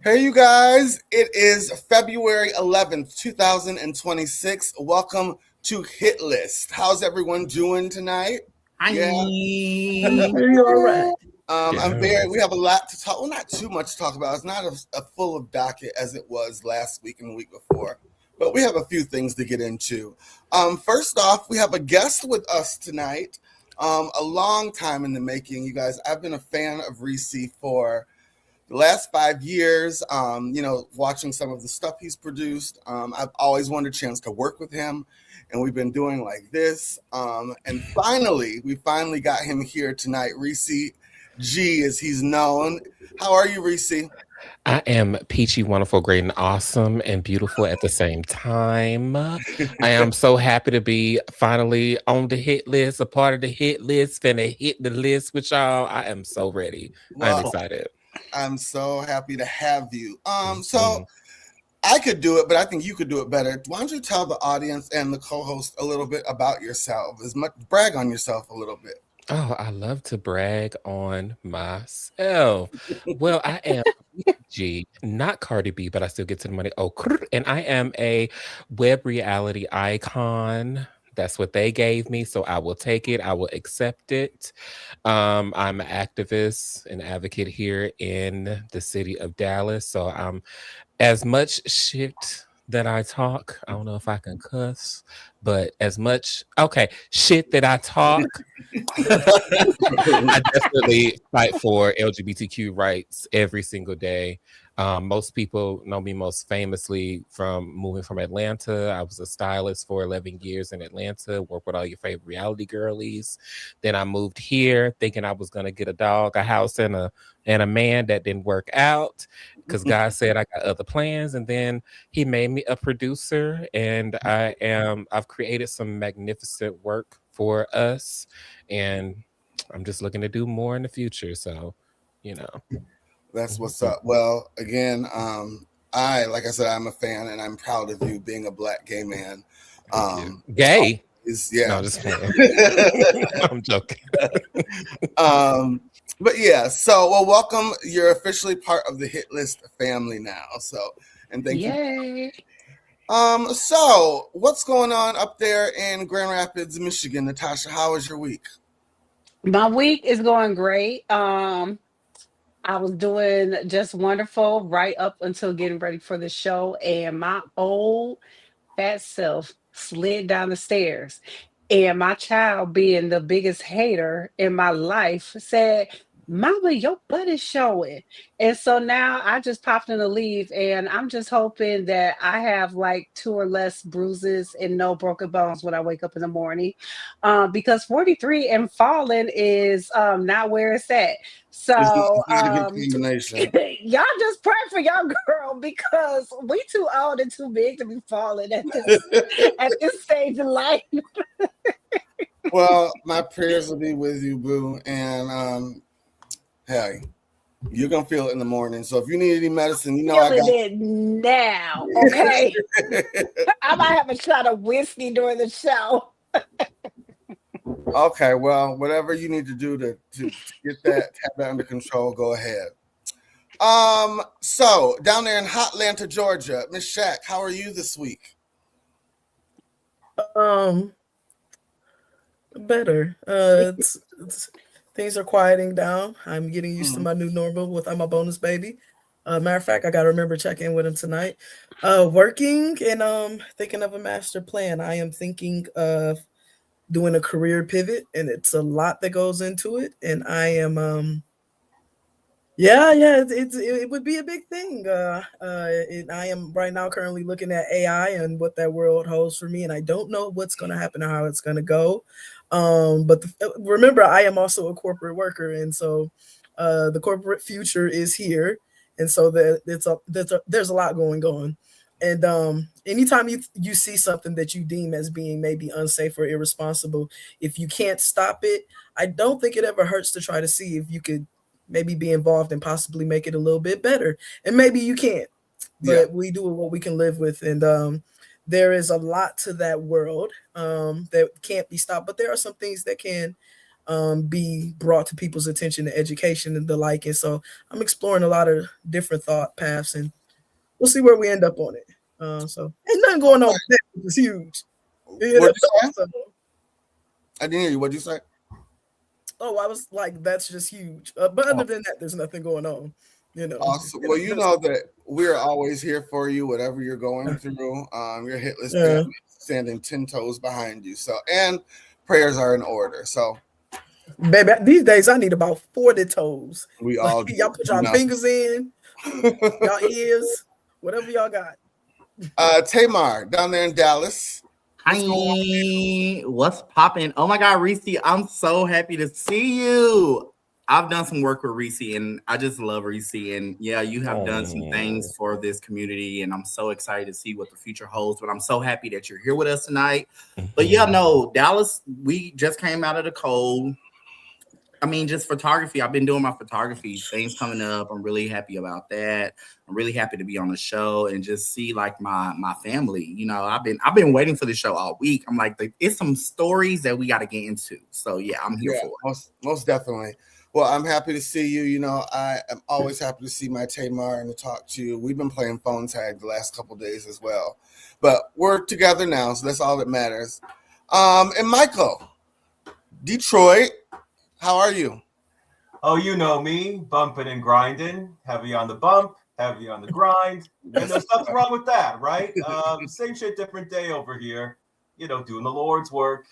Hey, you guys, it is February 11th, 2026. Welcome to Hit List. How's everyone doing tonight? Yeah. You're all right. We have a lot to talk. Well, not too much to talk about. It's not a full of docket as it was last week and the week before, but we have a few things to get into. First off, we have a guest with us tonight. A long time in the making, you guys. I've been a fan of Reese for the last 5 years, watching some of the stuff he's produced. I've always wanted a chance to work with him, and we've been doing like this. And we finally got him here tonight. Reese G, as he's known. How are you, Reese? I am peachy, wonderful, great, and awesome, and beautiful at the same time. I am so happy to be finally on the hit list, a part of the hit list, finna hit the list with y'all. I am so ready. Well, I'm excited. I'm so happy to have you. So I could do it, but I think you could do it better. Why don't you tell the audience and the co-host a little bit about yourself? Brag on yourself a little bit. Oh, I love to brag on myself. Well, I am G, not Cardi B, but I still get to the money. And I am a web reality icon. That's what they gave me, so I will take it. I will accept it. I'm an activist and advocate here in the city of Dallas. So I'm as much shit that I talk. I don't know if I can cuss, but as much shit that I talk. I definitely fight for LGBTQ rights every single day. Most people know me most famously from moving from Atlanta. I was a stylist for 11 years in Atlanta, worked with all your favorite reality girlies. Then I moved here thinking I was going to get a dog, a house, and a man. That didn't work out because God said I got other plans. And then he made me a producer, and I've created some magnificent work for us. And I'm just looking to do more in the future. So, That's what's up. Well, again, like I said, I'm a fan, and I'm proud of you being a Black gay man. Gay? Yeah. No, just I'm joking. But yeah, so welcome. You're officially part of the Hit List family now. So, and thank you. So what's going on up there in Grand Rapids, Michigan? Natasha, how was your week? My week is going great. I was doing just wonderful right up until getting ready for the show, and my old fat self slid down the stairs. And my child, being the biggest hater in my life, said, Mama, your butt is showing. And so now I just popped in a leave, and I'm just hoping that I have like 2 or less bruises and no broken bones when I wake up in the morning. Because 43 and falling is not where it's at. So It's not a good combination. y'all just pray for y'all girl, because we too old and too big to be falling at this stage of life. Well, my prayers will be with you, boo. And hey, you're gonna feel it in the morning. So if you need any medicine, I got it now. Okay. I might have a shot of whiskey during the show. Okay, well, whatever you need to do to have that under control, go ahead. So down there in Hotlanta, Georgia, Miss Shaq, how are you this week? Better. Things are quieting down. I'm getting used to my new normal without my bonus baby. Matter of fact, I gotta remember to check in with him tonight. Working and thinking of a master plan. I am thinking of doing a career pivot, and it's a lot that goes into it. And I am it would be a big thing. I am right now currently looking at AI and what that world holds for me, and I don't know what's going to happen or how it's going to go. But remember, I am also a corporate worker, and so the corporate future is here, and so there's a lot going on. And anytime you see something that you deem as being maybe unsafe or irresponsible, if you can't stop it, I don't think it ever hurts to try to see if you could maybe be involved and possibly make it a little bit better. And maybe you can't, but we do what we can live with. And there is a lot to that world that can't be stopped, but there are some things that can. be brought to people's attention, the education and the like. And so I'm exploring a lot of different thought paths, and we'll see where we end up on it. So ain't nothing going on with that, which is huge. You know? What'd you say? So, I didn't hear you. What'd you say? oh, I was like, that's just huge. But other than that, there's nothing going on. You know. Awesome. Well, you know that we're always here for you, whatever you're going through. Your hit list family standing 10 toes behind you. So, and prayers are in order. So, baby, these days I need about 40 toes. We all y'all put y'all fingers in, y'all ears, whatever y'all got. Tamar down there in Dallas. Hi, what's popping? Oh my God, Reese, I'm so happy to see you. I've done some work with Reese, and I just love Reese. And yeah, you have done some things for this community, and I'm so excited to see what the future holds. But I'm so happy that you're here with us tonight. But yeah, no, Dallas, we just came out of the cold. I mean, just photography. I've been doing my photography things coming up. I'm really happy about that. I'm really happy to be on the show and just see like my family. You know, I've been waiting for the show all week. I'm like, it's some stories that we got to get into. So yeah, I'm here for it. Most definitely. Well, I'm happy to see you. You know, I am always happy to see my Tamar and to talk to you. We've been playing phone tag the last couple of days as well, but we're together now, so that's all that matters. And Michael, Detroit, how are you? Oh, you know me, bumping and grinding, heavy on the bump, heavy on the grind, and there's nothing wrong with that, right? Same shit, different day over here. You know, doing the Lord's work,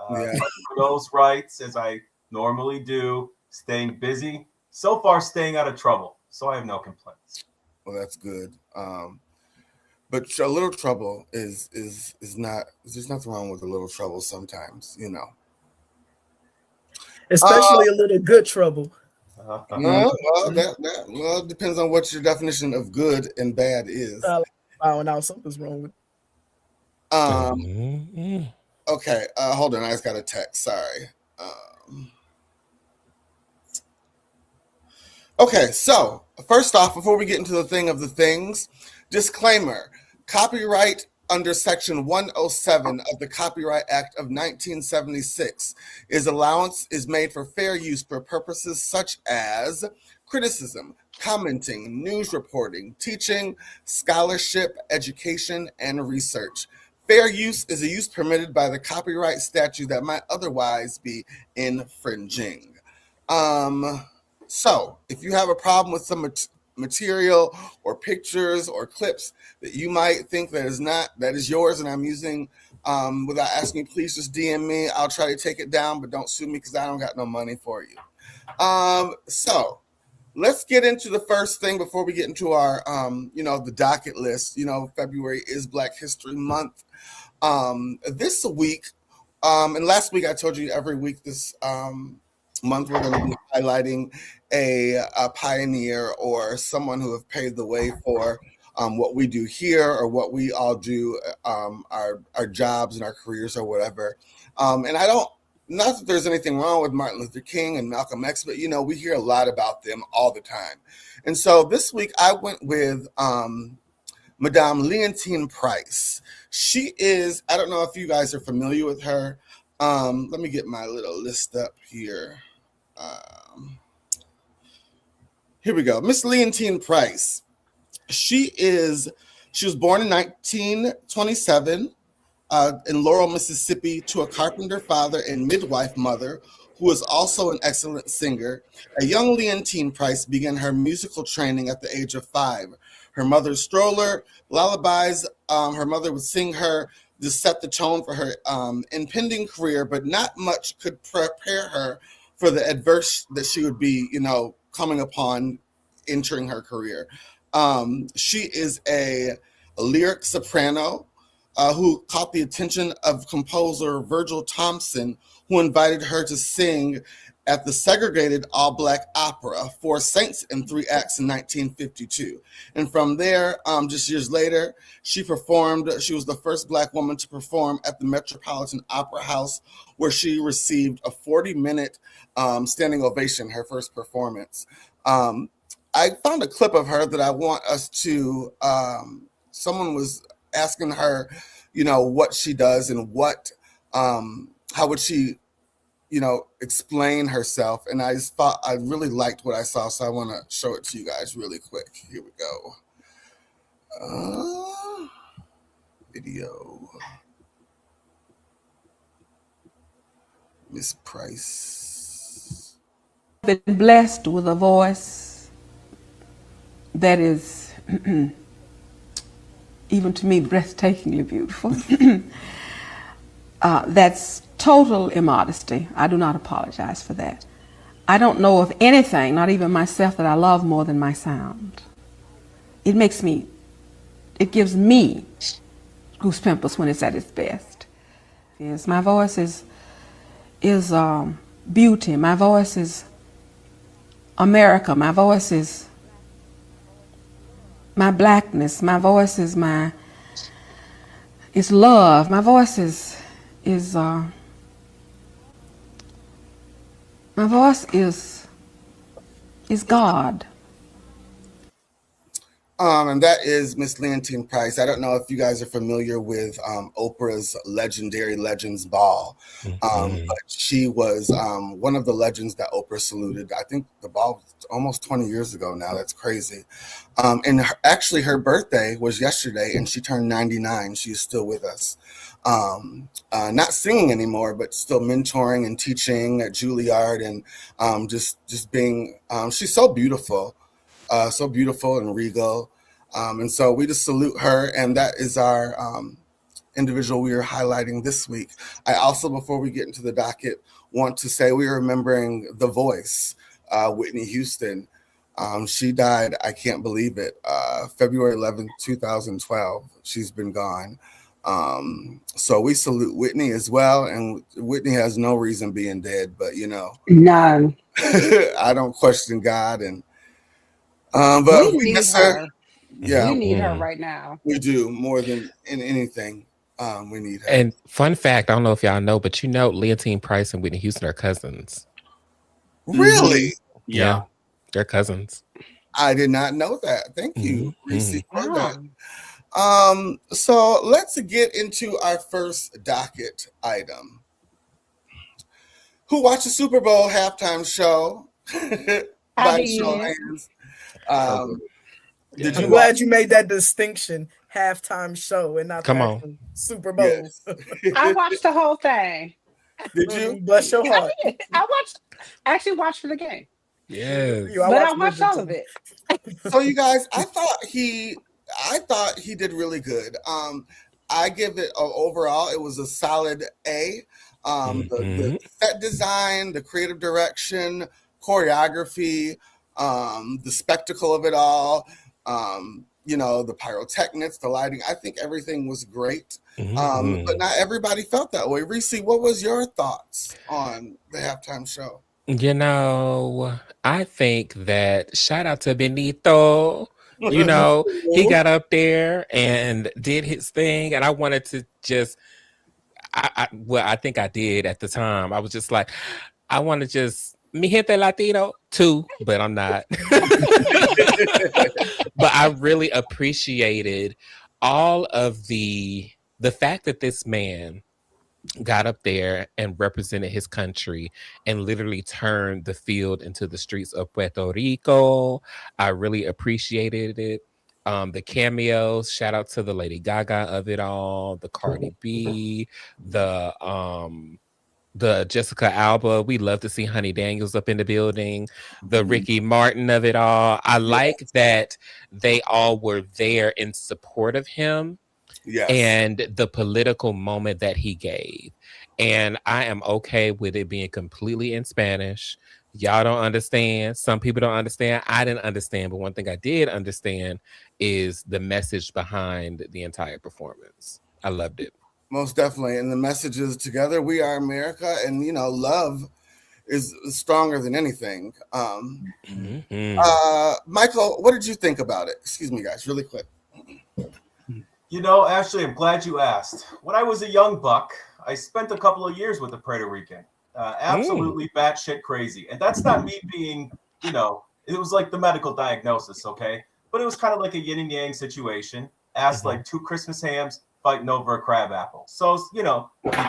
for those rights as I normally do. Staying busy, so far staying out of trouble, so I have no complaints. Well, that's good. But a little trouble is not. There's nothing wrong with a little trouble sometimes, you know. Especially a little good trouble. Well, it depends on what your definition of good and bad is. Now something's wrong with. Okay. Hold on. I just got a text. Sorry. Okay, so first off, before we get into the thing of the things, disclaimer, copyright under Section 107 of the Copyright Act of 1976 allowance is made for fair use for purposes such as criticism, commenting, news reporting, teaching, scholarship, education, and research. Fair use is a use permitted by the copyright statute that might otherwise be infringing. So if you have a problem with some material or pictures or clips that you might think that is yours and I'm using without asking you, please just DM me. I'll try to take it down, but don't sue me because I don't got no money for you. So let's get into the first thing before we get into our, the docket list. You know, February is Black History Month. This week, and last week I told you every week this month we're going to be highlighting a pioneer or someone who have paved the way for what we do here or what we all do, our jobs and our careers or whatever. And I don't, not that there's anything wrong with Martin Luther King and Malcolm X, but, you know, we hear a lot about them all the time. And so this week I went with Madame Leontine Price. She is, I don't know if you guys are familiar with her. Let me get my little list up here. Here we go. Miss Leontine Price. She was born in 1927 in Laurel, Mississippi, to a carpenter father and midwife mother who was also an excellent singer. A young Leontine Price began her musical training at the age of 5. Her mother's stroller, lullabies, her mother would sing her to set the tone for her impending career, but not much could prepare her for the adverse that she would be, you know, coming upon entering her career. She is a lyric soprano who caught the attention of composer Virgil Thompson, who invited her to sing at the segregated all-Black opera Four Saints in 3 acts in 1952. And from there, just years later, she was the first Black woman to perform at the Metropolitan Opera House, where she received a 40-minute standing ovation, her first performance. I found a clip of her that I want us to, someone was asking her, you know, what she does and how would she explain herself. And I just thought I really liked what I saw, so I want to show it to you guys really quick. Here we go. Video. Miss Price. Been blessed with a voice that is, even to me, breathtakingly beautiful. That's total immodesty. I do not apologize for that. I don't know of anything, not even myself, that I love more than my sound. It gives me goosebumps when it's at its best. Yes, my voice is beauty. My voice is America. My voice is my blackness. My voice is love. My voice is God. And that is Miss Leontine Price. I don't know if you guys are familiar with Oprah's legendary Legends Ball, but she was one of the legends that Oprah saluted. I think the ball was almost 20 years ago now. That's crazy. And actually, her birthday was yesterday, and she turned 99. She's still with us. Not singing anymore, but still mentoring and teaching at Juilliard, and just being. She's so beautiful. So beautiful and regal. And so we just salute her. And that is our individual we are highlighting this week. I also, before we get into the docket, want to say we are remembering The Voice, Whitney Houston. She died, I can't believe it, February 11th, 2012. She's been gone. So we salute Whitney as well. And Whitney has no reason being dead, but None. I don't question God, and but we miss her. Yeah, we need her right now. We do, more than in anything. We need her. And fun fact, I don't know if y'all know, but Leontine Price and Whitney Houston are cousins. Really? Yeah, they're cousins. I did not know that. Thank you, Reese, for that. So let's get into our first docket item. Who watched the Super Bowl halftime show? By show of hands. I'm glad you made that distinction. Halftime show and not the Super Bowl. Yes. I watched the whole thing. Did you? Bless your heart. I actually watched for the game. Yes. But I watched all of it. So you guys, I thought he did really good. I give it overall, it was a solid A. The set design, the creative direction, choreography, the spectacle of it all, the pyrotechnics, the lighting. I think everything was great. But not everybody felt that way. Reese, what was your thoughts on the halftime show? I think that shout out to Benito. He got up there and did his thing, and I wanted to just I think I did at the time. I was just like, I want to just mi gente Latino too, but I'm not. But I really appreciated all of the fact that this man got up there and represented his country and literally turned the field into the streets of Puerto Rico. I really appreciated it. The cameos, shout out to the Lady Gaga of it all, the Cardi B, the Jessica Alba. We love to see Honey Daniels up in the building, the Ricky Martin of it all. I like that they all were there in support of him. Yes. And the political moment that he gave. And I am okay with it being completely in Spanish. Y'all don't understand. Some people don't understand. I didn't understand. But one thing I did understand is the message behind the entire performance. I loved it. Most definitely. And the message is together we are America. And, love is stronger than anything. Michael, what did you think about it? Excuse me, guys, really quick. Ashleigh, I'm glad you asked. When I was a young buck, I spent a couple of years with a Puerto Rican. Absolutely batshit crazy. And that's not me being, it was like the medical diagnosis, okay? But it was kind of like a yin and yang situation. Asked like two Christmas hams fighting over a crab apple. So, you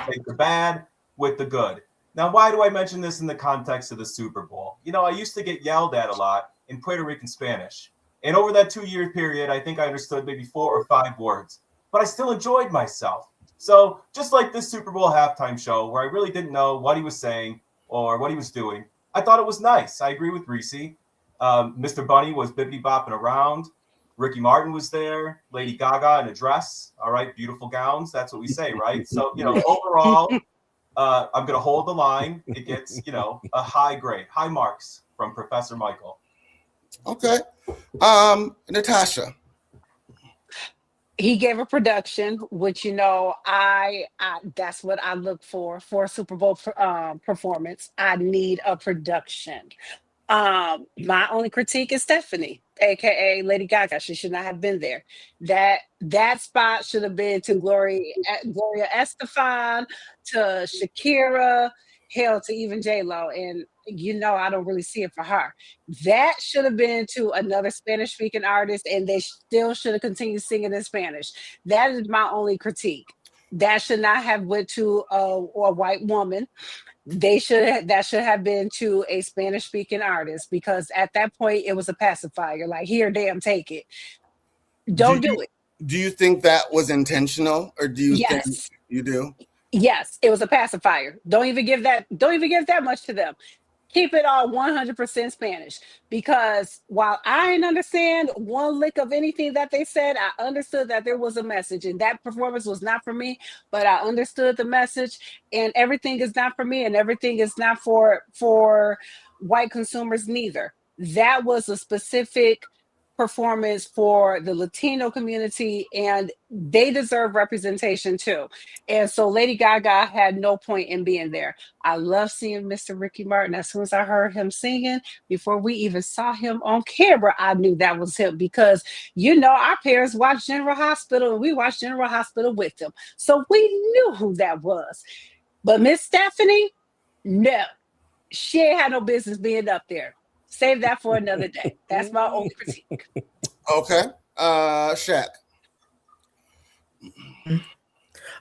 take the bad with the good. Now, why do I mention this in the context of the Super Bowl? You know, I used to get yelled at a lot in Puerto Rican Spanish. And over that 2-year period, I think I understood maybe 4 or 5 words, but I still enjoyed myself. So just like this Super Bowl halftime show where I really didn't know what he was saying or what he was doing, I thought it was nice. I agree with Reese. Mr. Bunny was bibbity bopping around. Ricky Martin was there. Lady Gaga in a dress. All right, beautiful gowns. That's what we say, right? So, you know, overall, I'm going to hold the line. It gets, you know, a high grade, high marks from Professor Michael. Okay. Natasha. He gave a production, which you know, I that's what I look for a Super Bowl performance. I need a production. My only critique is Stephanie, aka Lady Gaga. She should not have been there. That spot should have been to Gloria Estefan, to Shakira, hell to even J Lo. And you know I don't really see it for her. That should have been to another Spanish speaking artist, and they still should have continued singing in Spanish. That is my only critique. That should not have went to a white woman. That should have been to a Spanish speaking artist, because at that point it was a pacifier. Like, here, damn, take it. Don't do it. Do you think that was intentional, or do you think Yes. you do? Yes, it was a pacifier. Don't even give that much to them. Keep it all 100% Spanish, because while I didn't understand one lick of anything that they said, I understood that there was a message, and that performance was not for me, but I understood the message. And everything is not for me, and everything is not for white consumers neither. That was a specific performance for the Latino community, and they deserve representation too. And so Lady Gaga had no point in being there. I love seeing Mr. Ricky Martin. As soon as I heard him singing, before we even saw him on camera, I knew that was him, because you know our parents watched General Hospital, and we watched General Hospital with them, so we knew who that was. But Miss Stephanie, no, she ain't had no business being up there. Save that for another day. That's my only critique. Okay. Shaq.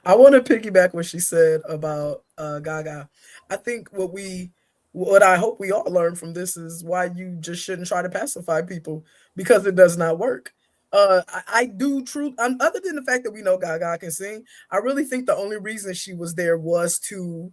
I want to piggyback what she said about Gaga. I think what I hope we all learn from this is why you just shouldn't try to pacify people, because it does not work. I do other than the fact that we know Gaga can sing, I really think the only reason she was there was to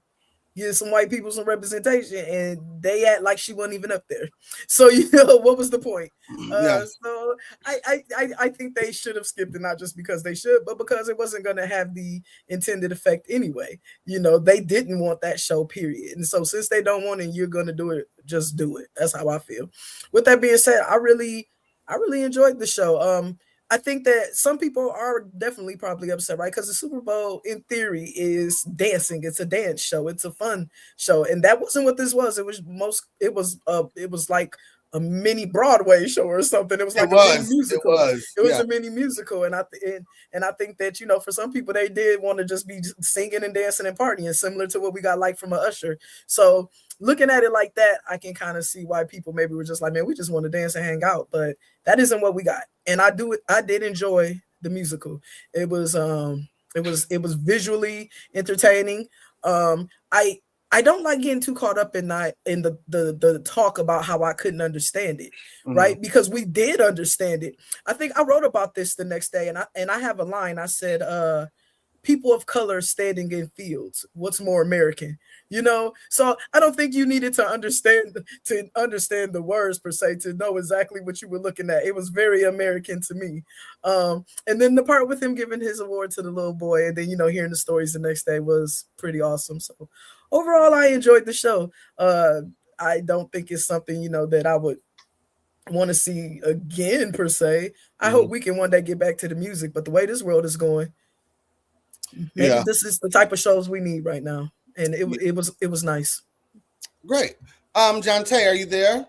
give some white people some representation, and they act like she wasn't even up there. So you know, what was the point? Yeah. So I think they should have skipped it, not just because they should, but because it wasn't going to have the intended effect anyway. You know, they didn't want that show, period. And so since they don't want it, you're going to do it. Just do it. That's how I feel. With that being said, I really enjoyed the show. I think that some people are definitely probably upset, right? Because the Super Bowl, in theory, is dancing. It's a dance show. It's a fun show, and that wasn't what this was. It was like a mini Broadway show or something. It was like a mini musical. It was a mini musical, and I think that, you know, for some people they did want to just be singing and dancing and partying, similar to what we got like from a Usher. So looking at it like that, I can kind of see why people maybe were just like, man, we just want to dance and hang out, but that isn't what we got. And I did enjoy the musical. It was visually entertaining. I don't like getting too caught up in the talk about how I couldn't understand it, right? Because we did understand it. I think I wrote about this the next day, and I have a line. I said, people of color standing in fields. What's more American? You know, so I don't think you needed to understand the words per se to know exactly what you were looking at. It was very American to me. And then the part with him giving his award to the little boy, and then, you know, hearing the stories the next day was pretty awesome. So overall, I enjoyed the show. I don't think it's something, you know, that I would want to see again per se. I hope we can one day get back to the music, but the way this world is going, maybe this is the type of shows we need right now. And it was nice. Great. John Tay, are you there?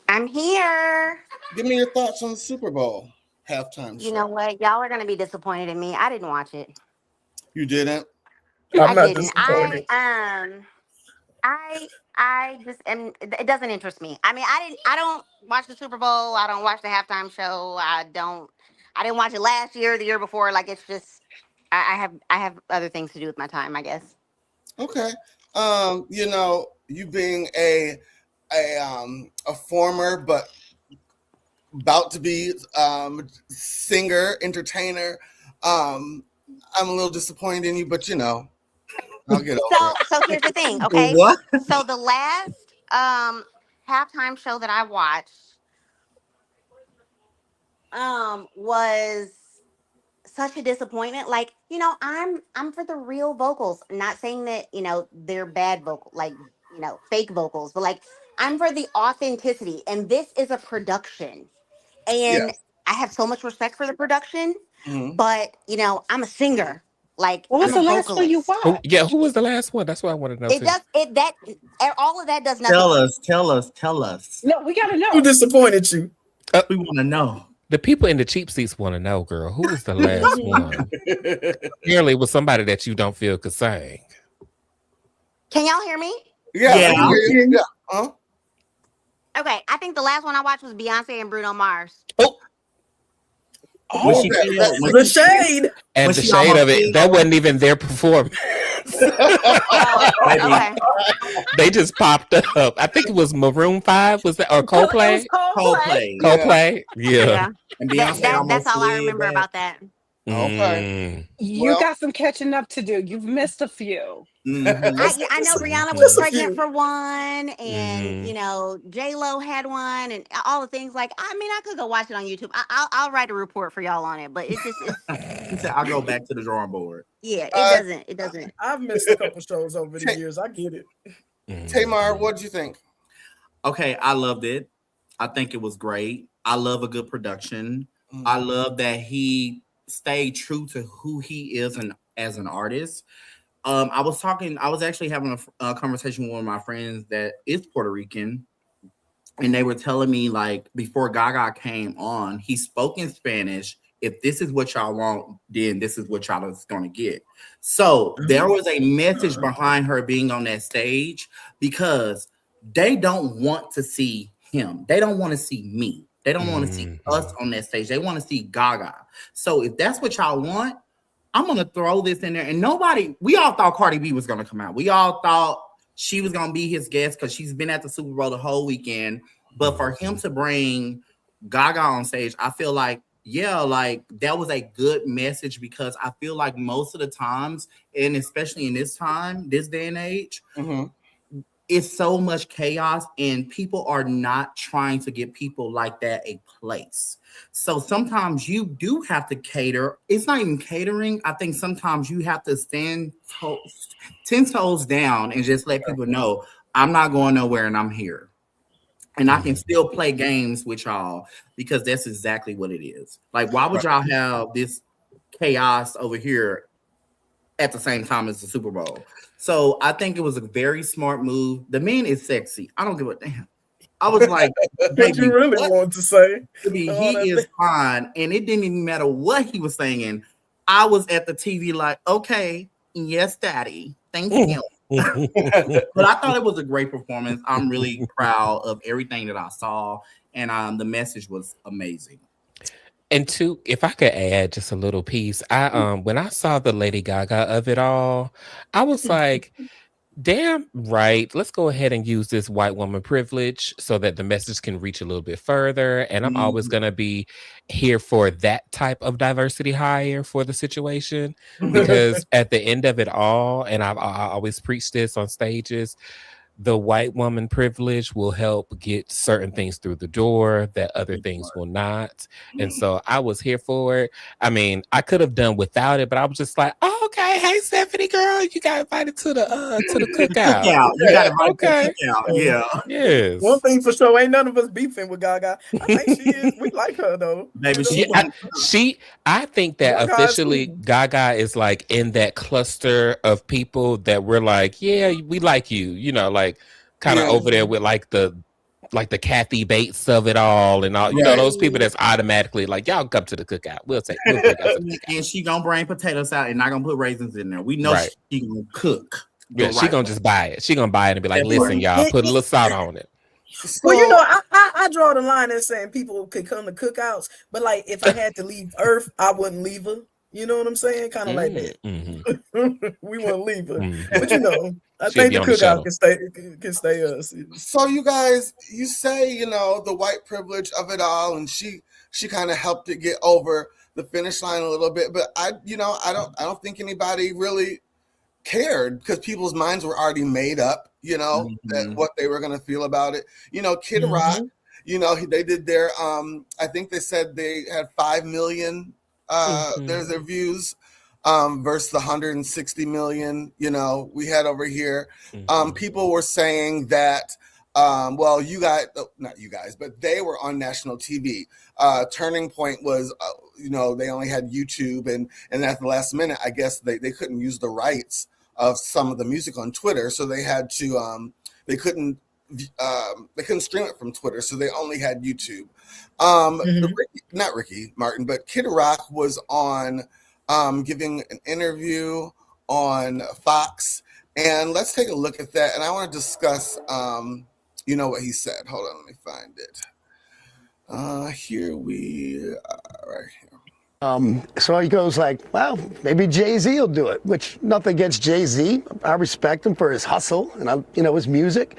I'm here. Give me your thoughts on the Super Bowl halftime show. You know what? Y'all are gonna be disappointed in me. I didn't watch it. You didn't? I'm not didn't. disappointed. I just am. It doesn't interest me. I mean, I don't watch the Super Bowl. I don't watch the halftime show. I didn't watch it last year, the year before. Like, it's just, I have other things to do with my time, I guess. Okay. You know, you being a former but about to be singer, entertainer. I'm a little disappointed in you, but you know, I'll get over it. So here's the thing, okay? What? So the last halftime show that I watched was such a disappointment. Like, you know, I'm for the real vocals. Not saying that, you know, they're bad vocal, like, you know, fake vocals, but like I'm for the authenticity. And this is a production. And Yes. I have so much respect for the production, Mhm. but you know, I'm a singer. Like What was I'm a the last one you vocalist. watched? Who was the last one? That's what I want to know It too. does it that all of that does nothing Tell for me. us, tell us, tell us. No, we gotta Who know. disappointed you? We want to know. The people in the cheap seats want to know, girl. Who was the last one? Apparently, it was somebody that you don't feel could sing. Can y'all hear me? Yeah, I can Yeah. hear you. Yeah. Huh? Okay, I think the last one I watched was Beyonce and Bruno Mars. When she that- failed, that- when The she- shade. And when the she shade almost of it, did- that wasn't even their performance. Oh, Maybe. okay. They just popped up. I think it was Maroon 5, was that, or It Coldplay? was Coldplay. Coldplay. Coldplay? Yeah. Yeah. And Beyonce almost That's all I did remember that. about that. Okay. You Well- got some catching up to do. You've missed a few. Mhm. I know Rihanna was Just a pregnant few. for one, and Mhm. you know J-Lo had one, and all the things. Like, I mean, I could go watch it on YouTube. I'll write a report for y'all on it, but it's He said, "I'll go back to the drawing board." yeah, Uh, it doesn't. I've missed a couple shows over the years. I get it. Tamar, what'd you think? Okay, I loved it. I think it was great. I love a good production. I love that he stayed true to who he is and as an artist. I was actually having a conversation with one of my friends that is Puerto Rican, and they were telling me, like, before Gaga came on, he spoke in Spanish. If this is what y'all want, then this is what y'all is going to get. So there was a message behind her being on that stage, because they don't want to see him. They don't want to see me. They don't want to see us on that stage. They want to see Gaga. So if that's what y'all want, I'm going to throw this in there. And we all thought Cardi B was going to come out. We all thought she was going to be his guest because she's been at the Super Bowl the whole weekend. But for him to bring Gaga on stage, I feel like, yeah, like that was a good message, because I feel like most of the times, and especially in this time, this day and age, it's so much chaos, and people are not trying to give people like that a place. So sometimes you do have to cater. It's not even catering. I think sometimes you have to stand 10 toes down and just let people know, I'm not going nowhere and I'm here. And I can still play games with y'all, because that's exactly what it is. Like, why would y'all have this chaos over here at the same time as the Super Bowl? So I think it was a very smart move. The man is sexy. I don't give a damn. I was like, What you really want to say? He is fine. And it didn't even matter what he was saying. I was at the TV like, okay, yes, daddy. Thank you. But I thought it was a great performance. I'm really proud of everything that I saw. And the message was amazing. And two, if I could add just a little piece, when I saw the Lady Gaga of it all, I was like, damn right, let's go ahead and use this white woman privilege so that the message can reach a little bit further. And I'm always going to be here for that type of diversity hire for the situation, because at the end of it all, and I always preach this on stages, the white woman privilege will help get certain things through the door that other things will not. And so I was here for it. I mean, I could have done without it, but I was just like, oh, okay, hey Stephanie girl, you got invited to the cookout. You got invited to the cookout. Yeah. Yes. One thing for sure, ain't none of us beefing with Gaga. I think she is. We like her though. Maybe I think that Gaga officially Gaga is like in that cluster of people that we're like, yeah, we like you, you know, like kind of over there with like the Kathy Bates of it all and all, you know, those people that's automatically like, y'all come to the cookout. We'll bring us to the cookout. And she gonna bring potatoes out and not gonna put raisins in there. We know she gonna cook. Yeah, she gonna just buy it. She gonna buy it and be like, listen, y'all, put a little salt on it. Well, you know, I draw the line at saying people could come to cookouts, but like if I had to leave Earth, I wouldn't leave her. You know what I'm saying? Kind of like that. We want to leave her, but you know, I She'll think be the on the cookout shuttle. can stay us. So you guys, you say, you know, the white privilege of it all, and she kind of helped it get over the finish line a little bit, but I don't think anybody really cared because people's minds were already made up, you know, that what they were going to feel about it. You know, Kid Rock, you know, they did their I think they said they had 5 million there's their views versus the 160 million, you know, we had over here. People were saying that well, you guys, not you guys, but they were on national TV. Turning Point was, you know, they only had YouTube, and at the last minute, I guess they couldn't use the rights of some of the music on Twitter, so they had to they couldn't stream it from Twitter, so they only had YouTube. Not Ricky Martin, but Kid Rock was on giving an interview on Fox, and let's take a look at that. And I want to discuss you know what he said. Hold on, let me find it. Here we are, right here. So he goes like, well, maybe Jay-Z will do it, which nothing against Jay-Z. I respect him for his hustle and, you know, his music.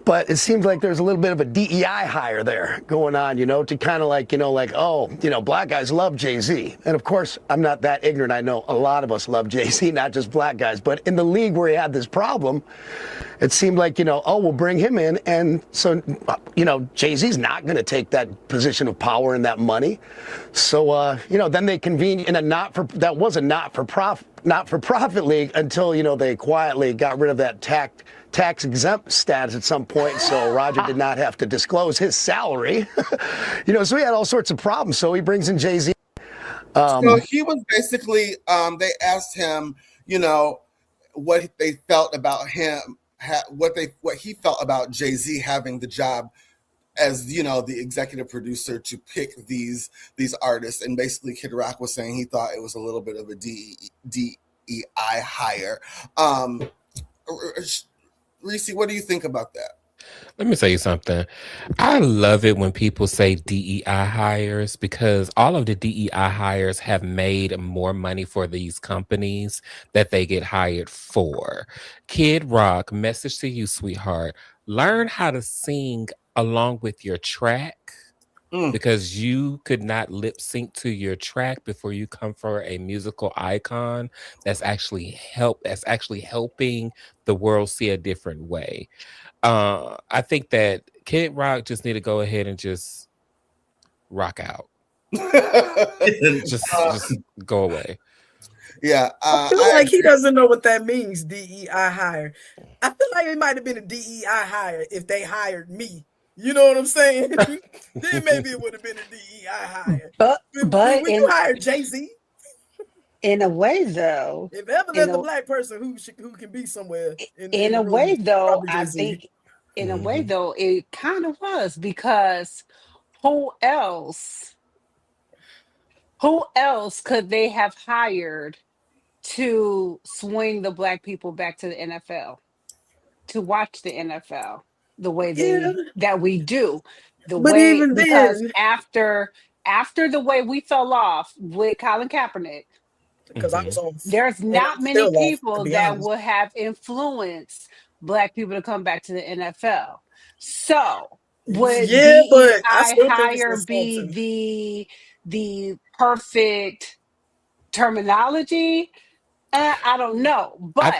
But it seems like there's a little bit of a DEI hire there going on, you know, to kind of like, you know, like, oh, you know, black guys love Jay-Z. And of course, I'm not that ignorant. I know a lot of us love Jay-Z, not just black guys. But in the league where he had this problem, it seemed like, you know, oh, we'll bring him in. And so, you know, Jay-Z's not going to take that position of power and that money. So, you know, then they convened in a not for profit league until, you know, they quietly got rid of that tax exempt status at some point, so Roger did not have to disclose his salary. You know, so he had all sorts of problems. So he brings in Jay-Z. So he was basically, they asked him, you know, what they felt about him, what he felt about Jay-Z having the job as, you know, the executive producer to pick these artists. And basically Kid Rock was saying he thought it was a little bit of a DEI hire. Reese, what do you think about that? Let me tell you something. I love it when people say DEI hires, because all of the DEI hires have made more money for these companies that they get hired for. Kid Rock, message to you, sweetheart. Learn how to sing along with your track. Because you could not lip sync to your track before you come for a musical icon that's actually helping the world see a different way. I think that Kid Rock just need to go ahead and just rock out. just go away. Yeah, I feel like he doesn't know what that means. DEI hire. I feel like it might have been a DEI hire if they hired me. You know what I'm saying? Then maybe it would have been a DEI hire. But when you hire Jay-Z, in a way, though, if ever there's a black person who can be somewhere in a way, though, I think in a way, though, it kind of was, because who else could they have hired to swing the black people back to the NFL, to watch the NFL the way that we do, because after the way we fell off with Colin Kaepernick, because I was on, there's not many people that will have influenced black people to come back to the NFL. So would DEI hire be the perfect terminology? I don't know, but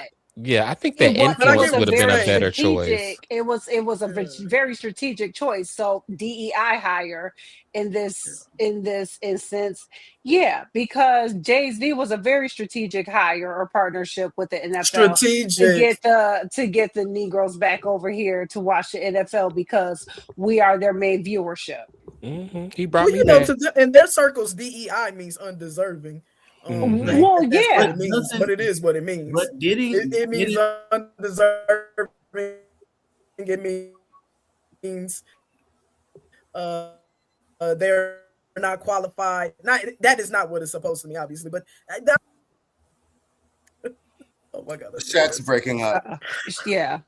I think that influence would have been a better choice. It was a very strategic choice. So DEI hire in this instance, because Jay-Z was a very strategic hire or partnership with the NFL to get the Negroes back over here to watch the NFL, because we are their main viewership. He brought me back. In their circles, DEI means undeserving. Well, yeah, but it is what it means. But it means undeserving. It means they're not qualified. That is not what it's supposed to mean, obviously. But oh my God, the chat's breaking up. Yeah.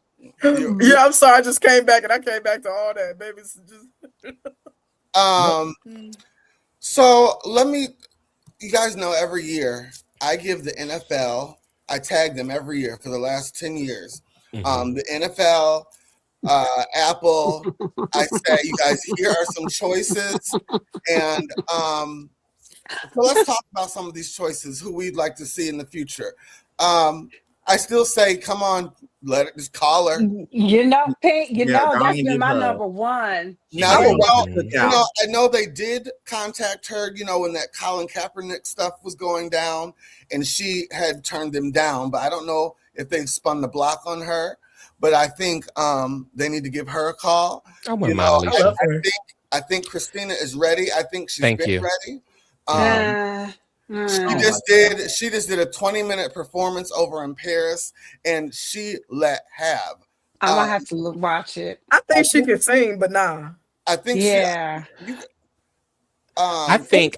I'm sorry. I just came back, and I came back to all that, baby. So let me. you guys know every year I give the NFL, I tag them every year for the last 10 years. The NFL, Apple, I say, you guys, here are some choices. And so let's talk about some of these choices, who we'd like to see in the future. I still say, come on, let it just call her. Pink, Yeah, that's been get my her. number one. Now, Yeah. I know they did contact her, when that Colin Kaepernick stuff was going down, and she had turned them down. But I don't know if they've spun the block on her. But I think they need to give her a call. I think Christina is ready. I think she's ready. She just did a 20-minute performance over in Paris, and she let have. I'm gonna have to watch it. I think she can sing, but nah. I think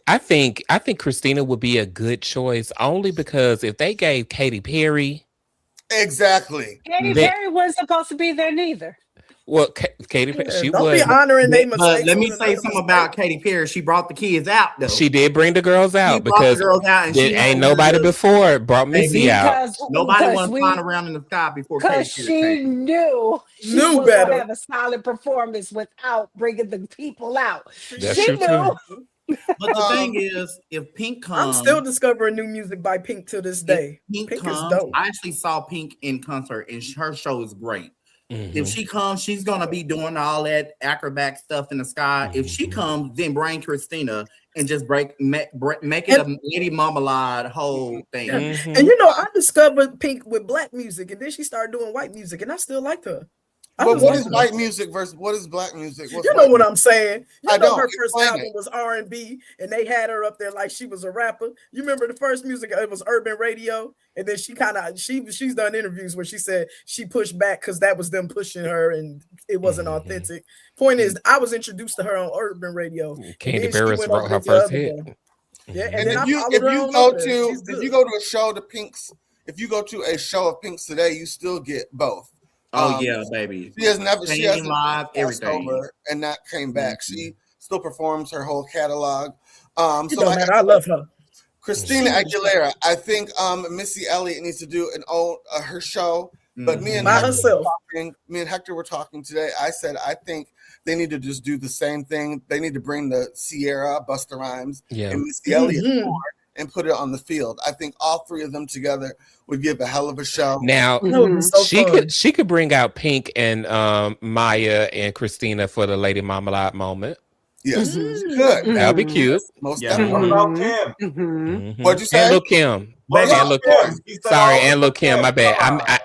I think Christina would be a good choice, only because if they gave Katy Perry, exactly, Katy Perry wasn't supposed to be there neither. Well, Katy Perry, she don't was. be honoring their mistakes. But let me say something about Katy Perry. She brought the kids out, though. She did bring the girls out because ain't nobody before brought Missy out. Nobody was flying around in the sky before Katy Perry. She knew was better. Gonna have a solid performance without bringing the people out. That's she true knew. too. But the thing is, if Pink comes, I'm still discovering new music by Pink to this day. Pink is comes, dope. I actually saw Pink in concert, and her show is great. If she comes, she's gonna be doing all that acrobat stuff in the sky. If she comes, then bring Christina and just make it a Lady Marmalade whole thing. And I discovered Pink with black music, and then she started doing white music, and I still liked her. But what is white music versus what is black music? You know what I'm saying? I know her first album was R&B, and they had her up there like she was a rapper. You remember the first music? It was Urban Radio, and then she's done interviews where she said she pushed back because that was them pushing her, and it wasn't authentic. Point is, I was introduced to her on Urban Radio. Candy Barris wrote her first hit. Yeah, and if you go to a show of Pink's today, you still get both. Oh yeah, baby. She has live everything, and not came back. She still performs her whole catalog. I love her. Christina Aguilera. I think Missy Elliott needs to do her show. But me and Hector were talking today. I said I think they need to just do the same thing. They need to bring the Sierra, Busta Rhymes, and Missy Elliott and put it on the field. I think all three of them together would give a hell of a show. Now she could bring out Pink and Maya and Christina for the Lady Marmalade moment. Yes, good. That'll be cute. Most definitely. What about Kim? What'd you say? And Lil Kim. Sorry, and Lil Kim. My bad.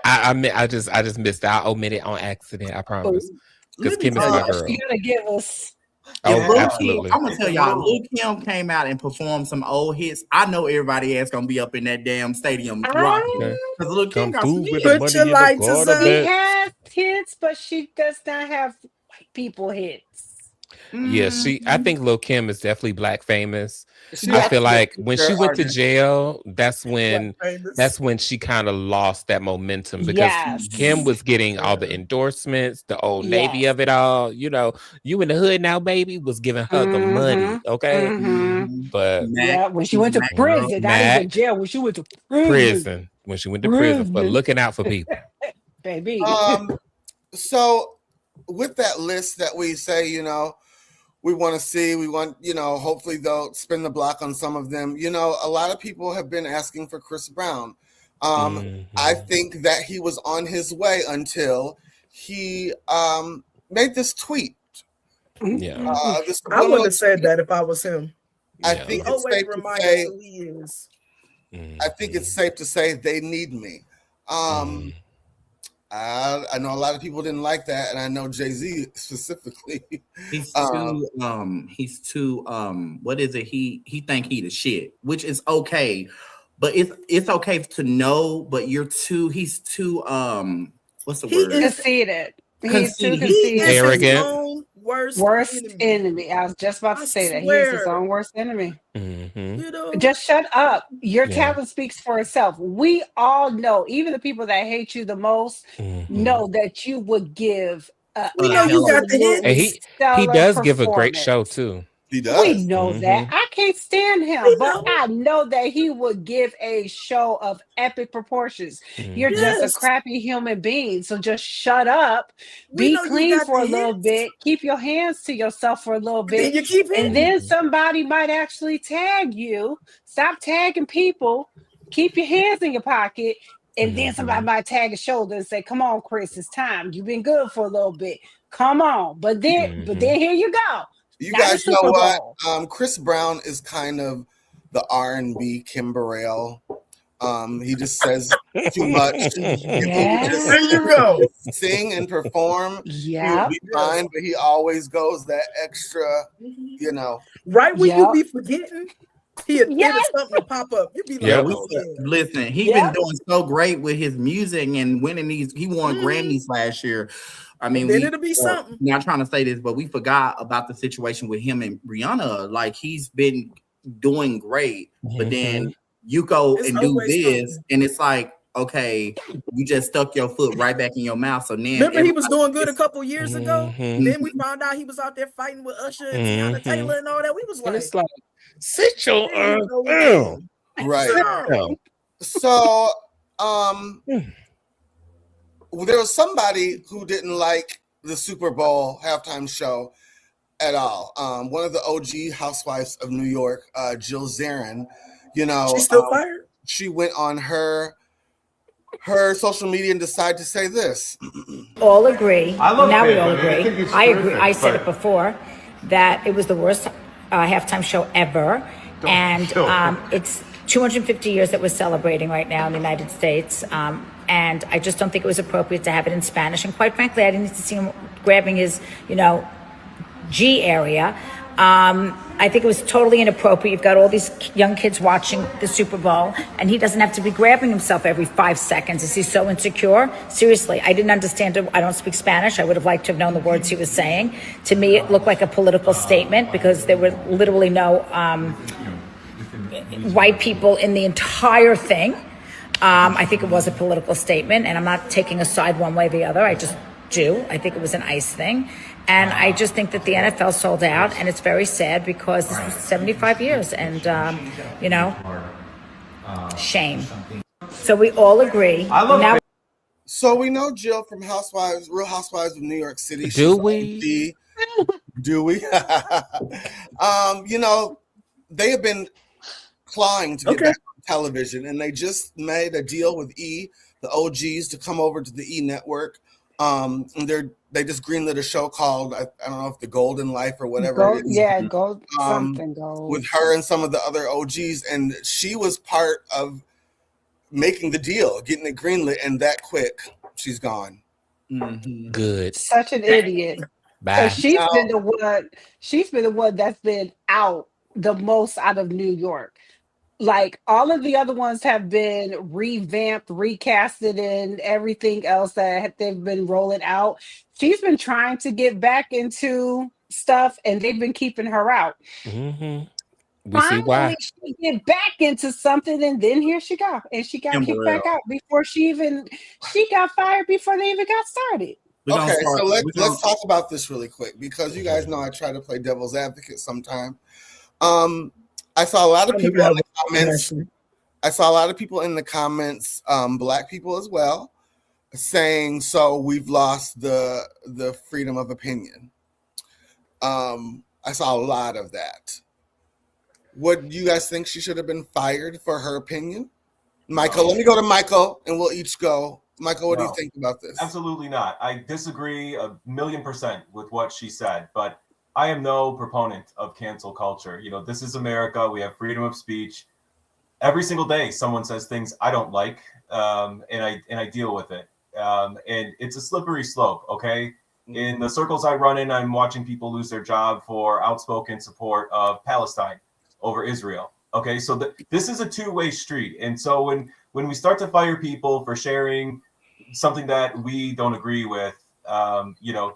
I just missed it. I omitted on accident. I promise. Because Kim is my girl. You gotta give us. Oh, absolutely. I'm gonna tell y'all, Lil Kim came out and performed some old hits. I know everybody else gonna be up in that damn stadium rocking. Because Lil Kim got some hits. Put your lights up. She has hits, but she does not have white people hits. Yeah, I think Lil Kim is definitely black famous. I feel like when she went to jail, that's when she kind of lost that momentum, because Kim was getting all the endorsements, the Old Navy of it all. You in the hood now, baby, was giving her the money. Okay. But when she went to prison, not even jail, when she went to prison. When she went to prison for looking out for people. Baby. So with that list that we say, we want to see, hopefully they'll spin the block on some of them. A lot of people have been asking for Chris Brown. I think that he was on his way until he made this tweet. Yeah. I would have said that if I was him. I think it's safe to say, I think it's safe to say they need me. I know a lot of people didn't like that, and I know Jay-Z specifically. He's too what is it? He think he the shit, which is okay, but it's okay to know, but he's too what's the word? Conceited. He's too conceited. Arrogant. Worst enemy. I was just about to say that. He is his own worst enemy. Just shut up. Your talent speaks for itself. We all know, even the people that hate you the most, know that you would give. We know you got the hit. And he does give a great show too. He We does. know that. I can't stand him, We but know. I know that he would give a show of epic proportions. You're just a Yes. crappy human being. So just shut up, We be know you clean got for the a little hits. bit, keep your hands to yourself for a little And then bit, you keep and hitting. then somebody might actually tag you. Stop tagging people, keep your hands in your pocket, and then somebody might tag a shoulder and say, "Come on, Chris, it's time. You've been good for a little bit. Come on." But then here you go. You Not the guys know Super what? Bowl. Chris Brown is kind of the R&B Kim Burrell. He just says too much. If he would just There you go. sing and perform, he would Yep. be fine. But he always goes that extra, you know. Right when you Yep. be forgetting, it'll Yes. something to pop up. You be like, Yeah, Yep. listen, he Yep. been doing so great with his music and winning these. He won Grammys last year. I mean, then we it'll be something. not trying to say this, but we forgot about the situation with him and Rihanna. Like, he's been doing great, but then you go It's and do always this, something. and it's like, okay, you just stuck your foot right back in your mouth. So then Remember, he was everybody doing good a gets- couple years ago. Then we found out he was out there fighting with Usher and Tiana Taylor and all that. We was And like, it's like, sit your there you go down. again. Right. Down. So, there was somebody who didn't like the Super Bowl halftime show at all. One of the OG housewives of New York, Jill Zarin, She's still fired? she went on her social media and decided to say this. All agree. I love now we it. all I mean, I agree. think it's I agree. terrific, I said but- it before that it was the worst halftime show ever, and it's 250 years that we're celebrating right now in the United States. And I just don't think it was appropriate to have it in Spanish. And quite frankly, I didn't need to see him grabbing his, G area. I think it was totally inappropriate. You've got all these young kids watching the Super Bowl, and he doesn't have to be grabbing himself every 5 seconds. Is he so insecure? Seriously, I didn't understand it. I don't speak Spanish. I would have liked to have known the words he was saying. To me, it looked like a political statement because there were literally no white people in the entire thing. I think it was a political statement, and I'm not taking a side one way or the other. I just do. I think it was an ICE thing. And I just think that the NFL sold out, and it's very sad because this was 75 years, and, shame. So we all agree. I love now. So we know Jill from Real Housewives of New York City. Do we? Do we? They have been clawing to get back on television, and they just made a deal with E, the OGs, to come over to the E network. And they just greenlit a show called I don't know if The Golden Life or whatever it is. Yeah, gold something gold. With her and some of the other OGs, and she was part of making the deal, getting it greenlit, and that quick, she's gone. Mhm. Good. Such an idiot. Bye. She's been the one that's been out the most out of New York. Like all of the other ones have been revamped, recasted, and everything else that they've been rolling out. She's been trying to get back into stuff, and they've been keeping her out. We see why. Finally, she get back into something, and then here she go, and she got kicked back out before she got fired before they even got started. Okay, so let's talk about this really quick because you guys know I try to play devil's advocate sometime. I saw a lot of people in the comments. Black people as well, saying, so we've lost the freedom of opinion. I saw a lot of that. What do you guys think? She should have been fired for her opinion? Michael, let me go to Michael and we'll each go. Michael, what do you think about this? Absolutely not. I disagree 1,000,000% with what she said, but I am no proponent of cancel culture. This is America. We have freedom of speech. Every single day, someone says things I don't like, and I deal with it. And it's a slippery slope. Okay, in the circles I run in, I'm watching people lose their job for outspoken support of Palestine over Israel. Okay, so this is a two-way street, and so when we start to fire people for sharing something that we don't agree with,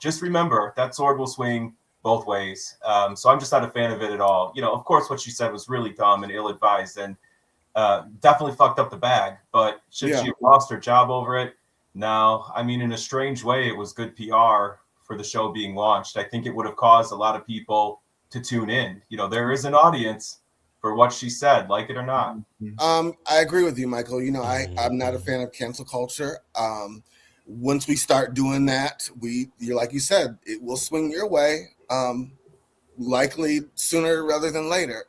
just remember that sword will swing both ways. So I'm just not a fan of it at all. Of course, what she said was really dumb and ill-advised and definitely fucked up the bag. But should she have lost her job over it? No. I mean, in a strange way, it was good PR for the show being launched. I think it would have caused a lot of people to tune in. You know, there is an audience for what she said, like it or not. I agree with you, Michael. You know, I'm not a fan of cancel culture. Once we start doing that, you're like you said, it will swing your way, likely sooner rather than later.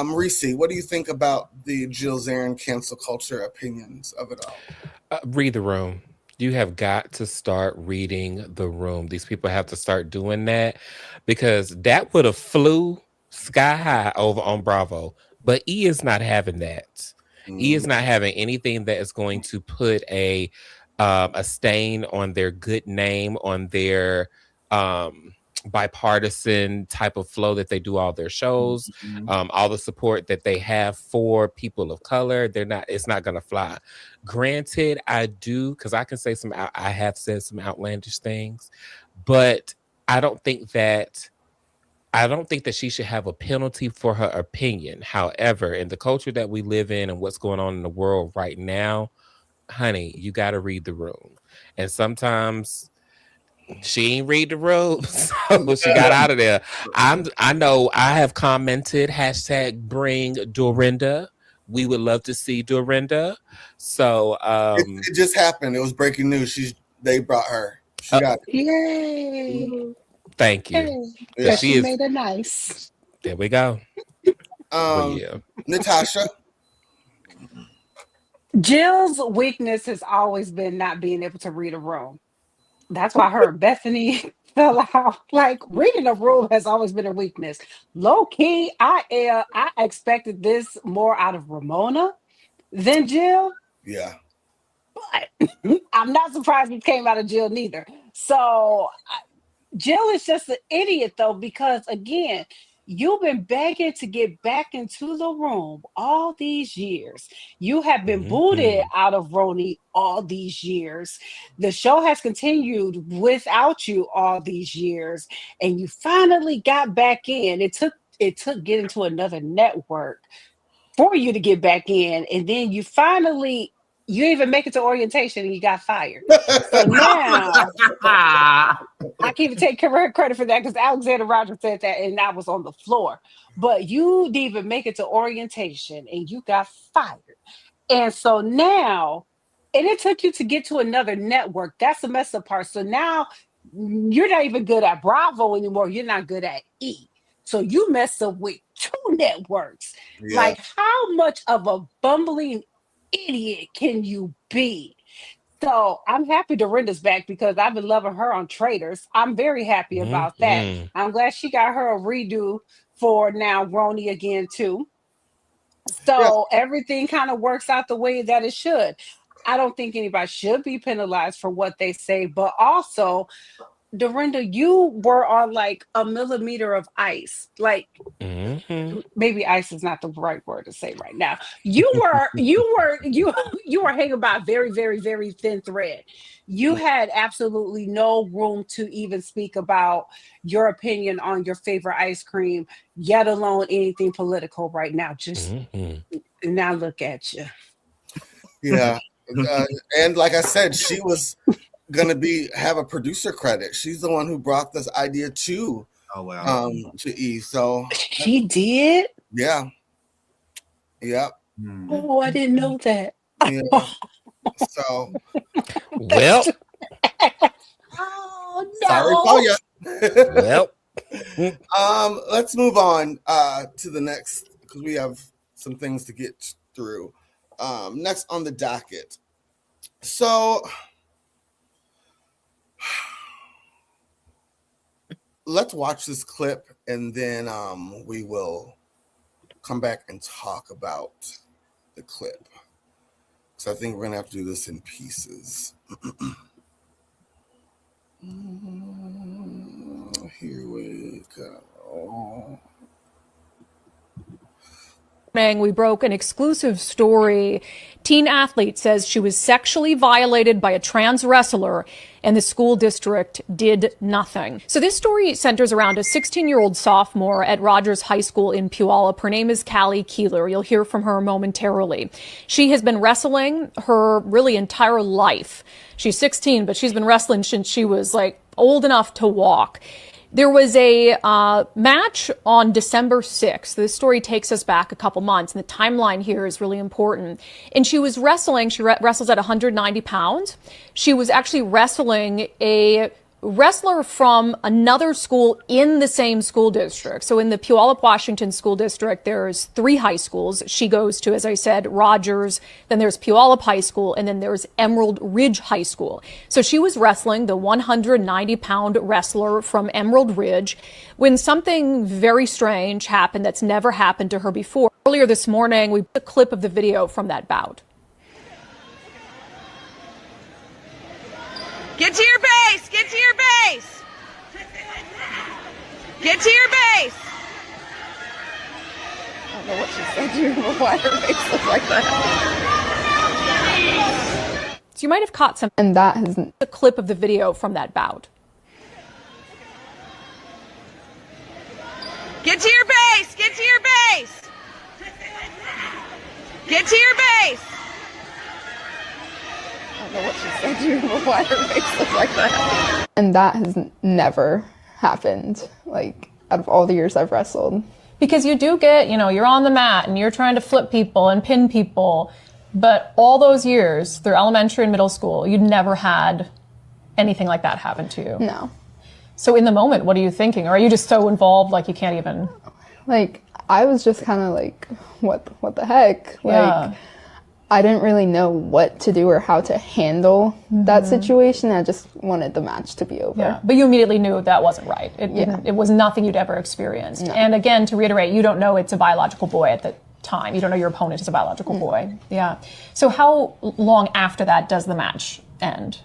Reese, what do you think about the Jill Zarin cancel culture opinions of it all? Read the room. You have got to start reading the room. These people have to start doing that, because that would have flew sky high over on Bravo. But E is not having that. E is not having anything that is going to put a stain on their good name, on their bipartisan type of flow that they do all their shows, all the support that they have for people of color. It's not going to fly. Granted, I do, because I can say I have said some outlandish things, but I don't think that she should have a penalty for her opinion. However, in the culture that we live in and what's going on in the world right now, honey, you got to read the room. And sometimes she ain't read the room, so she got out of there. I know I have commented, #bring Dorinda. We would love to see Dorinda. So it just happened. It was breaking news. They brought her. She got it. Yay. Thank you. Hey, Yeah. she made it nice. There we go. Yeah. Natasha. Jill's weakness has always been not being able to read a room. That's why her and Bethany fell out. Like, reading a room has always been a weakness. Low key, I expected this more out of Ramona than Jill. Yeah. But I'm not surprised it came out of Jill neither. So Jill is just an idiot, though, because, again, you've been begging to get back into the room all these years. You have been booted out of Roni all these years. The show has continued without you all these years, and you finally got back in. It took getting to another network for you to get back in, and then you even make it to orientation and you got fired. So now I can't even take credit for that, because Alexander Rogers said that and I was on the floor. But you didn't even make it to orientation and you got fired. And so now, and it took you to get to another network. That's the messed up part. So now you're not even good at Bravo anymore. You're not good at E. So you messed up with 2 networks. Yeah. Like, how much of a bumbling idiot can you be? So I'm happy Dorinda's back, because I've been loving her on Traders. I'm very happy about that. I'm glad she got her a redo for now Roni again too. So everything kind of works out the way that it should. I don't think anybody should be penalized for what they say, but also, Dorinda, you were on like a millimeter of ice. Like, maybe ice is not the right word to say right now. You were hanging by a very, very, very thin thread. You had absolutely no room to even speak about your opinion on your favorite ice cream, yet alone anything political right now. Just now look at you. Yeah. And like I said, she was gonna have a producer credit. She's the one who brought this idea to to E. So she did. Yeah. Yep. Oh, I didn't know that. Yeah. So well. Oh no. Sorry for you. Well. Let's move on to the next, because we have some things to get through. Next on the docket. So let's watch this clip, and then we will come back and talk about the clip. So I think we're gonna have to do this in pieces. Here we go. We broke an exclusive story. Teen athlete says she was sexually violated by a trans wrestler and the school district did nothing. So this story centers around a 16-year-old sophomore at Rogers High School in Puyallup. Her name is Callie Keeler. You'll hear from her momentarily. She has been wrestling her really entire life. She's 16, but she's been wrestling since she was like old enough to walk. There was a match on December 6th. This story takes us back a couple months, and the timeline here is really important. And she was wrestling. She wrestles at 190 pounds. She was actually wrestling a wrestler from another school in the same school district. So in the Puyallup, Washington school district, there's 3 high schools. She goes to, as I said, Rogers, then there's Puyallup High School, and then there's Emerald Ridge High School. So she was wrestling the 190-pound wrestler from Emerald Ridge when something very strange happened that's never happened to her before. Earlier this morning, we put a clip of the video from that bout. Get to your base! Get to your base! Get to your base! I don't know what she said to you, but why her face looks like that. So you might have caught some. And that has a clip of the video from that bout. Get to your base! Get to your base! Get to your base! I don't know what she said to you, but why her face looks like that. And that has never happened, like, out of all the years I've wrestled. Because you do get, you're on the mat and you're trying to flip people and pin people, but all those years through elementary and middle school, you'd never had anything like that happen to you. No. So in the moment, what are you thinking? Or are you just so involved, like you can't even? Like, I was just kind of like, what the heck? Yeah. Like, I didn't really know what to do or how to handle that situation. I just wanted the match to be over. Yeah. But you immediately knew that wasn't right. It was nothing you'd ever experienced. No. And again, to reiterate, you don't know it's a biological boy at the time. You don't know your opponent is a biological boy. Yeah. So how long after that does the match end?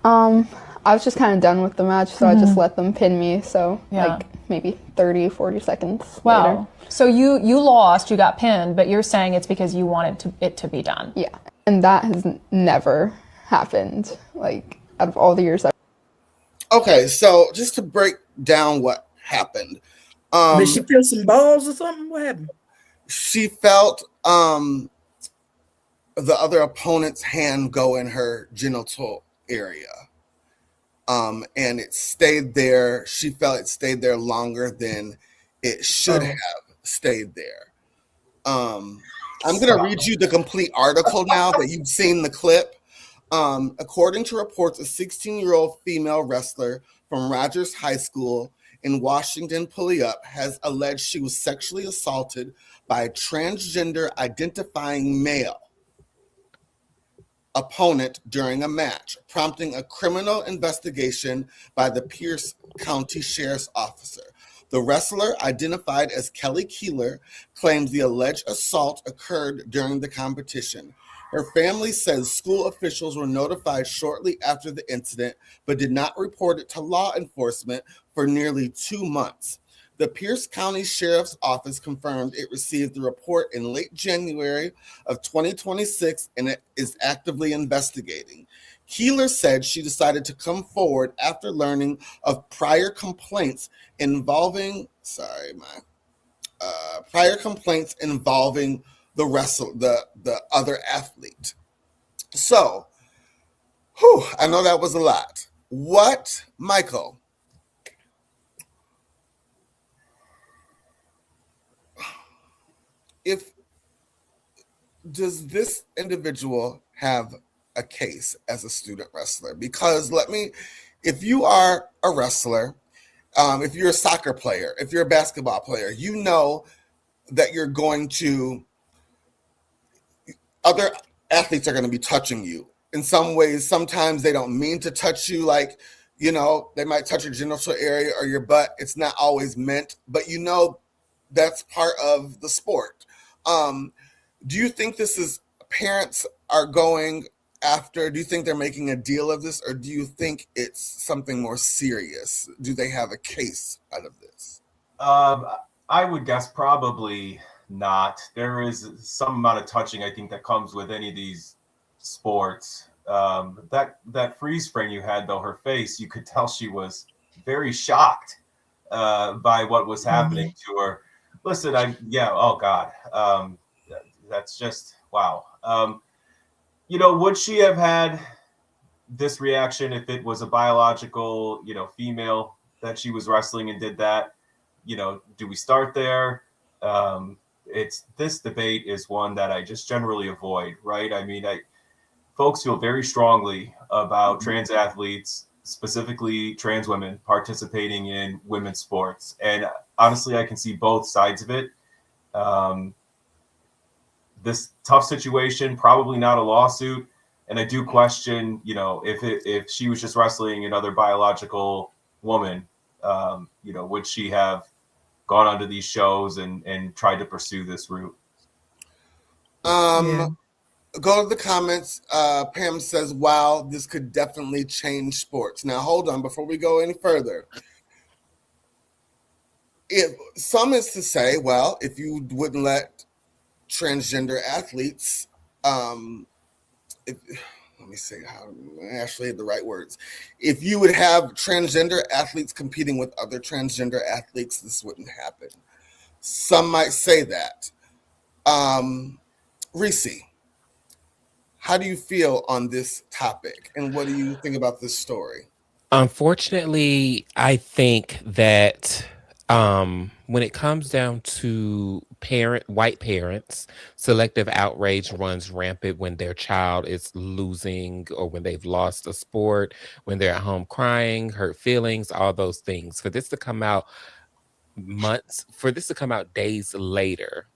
I was just kind of done with the match, so I just let them pin me. So like maybe 30, 40 seconds later. So you lost, you got pinned, but you're saying it's because you wanted it to be done. Yeah. And that has never happened, like, out of all the years Okay, so just to break down what happened. Did she feel some balls or something? What happened? She felt the other opponent's hand go in her genital area. And it stayed there. She felt it stayed there longer than it should have stayed there. I'm going to read you the complete article now that you've seen the clip. According to reports, a 16-year-old female wrestler from Rogers High School in Washington, Puyallup, has alleged she was sexually assaulted by a transgender identifying male opponent during a match, prompting a criminal investigation by the Pierce County Sheriff's Officer. The wrestler, identified as Kelly Keeler, claims the alleged assault occurred during the competition. Her family says school officials were notified shortly after the incident, but did not report it to law enforcement for nearly 2 months. The Pierce County Sheriff's Office confirmed it received the report in late January of 2026 and it is actively investigating. Keeler said she decided to come forward after learning of prior complaints involving the other athlete. So, I know that was a lot. What, Michael? Does this individual have a case as a student wrestler? Because if you are a wrestler, if you're a soccer player, if you're a basketball player, you know that other athletes are going to be touching you in some ways. Sometimes they don't mean to touch you, like, they might touch your genital area or your butt. It's not always meant, but that's part of the sport. Do you think parents are going after, do you think they're making a deal of this, or do you think it's something more serious? Do they have a case out of this? I would guess probably not. There is some amount of touching, I think, that comes with any of these sports. That freeze frame you had, though, her face, you could tell she was very shocked by what was happening to her. Listen, oh God. That's just, wow. Would she have had this reaction if it was a biological, female that she was wrestling and did that. Do we start there? This debate is one that I just generally avoid, right? I mean, folks feel very strongly about trans athletes, specifically trans women, participating in women's sports. And honestly, I can see both sides of it. This tough situation, probably not a lawsuit. And I do question, if she was just wrestling another biological woman, would she have gone onto these shows and tried to pursue this route? Go to the comments. Pam says, wow, this could definitely change sports. Now, hold on, before we go any further. If some is to say, well, if you wouldn't let transgender athletes, let me say how Ashleigh had the right words. If you would have transgender athletes competing with other transgender athletes, this wouldn't happen. Some might say that. Reese, how do you feel on this topic, and what do you think about this story? Unfortunately, I think that when it comes down to white parents, selective outrage runs rampant when their child is losing or when they've lost a sport, when they're at home crying, hurt feelings, all those things. For this to come out days later,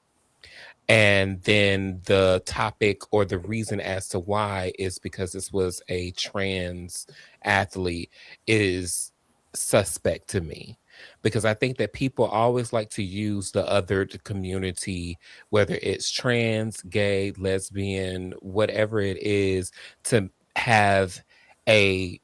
and then the topic or the reason as to why is because this was a trans athlete is suspect to me. Because I think that people always like to use the other community, whether it's trans, gay, lesbian, whatever it is, to have a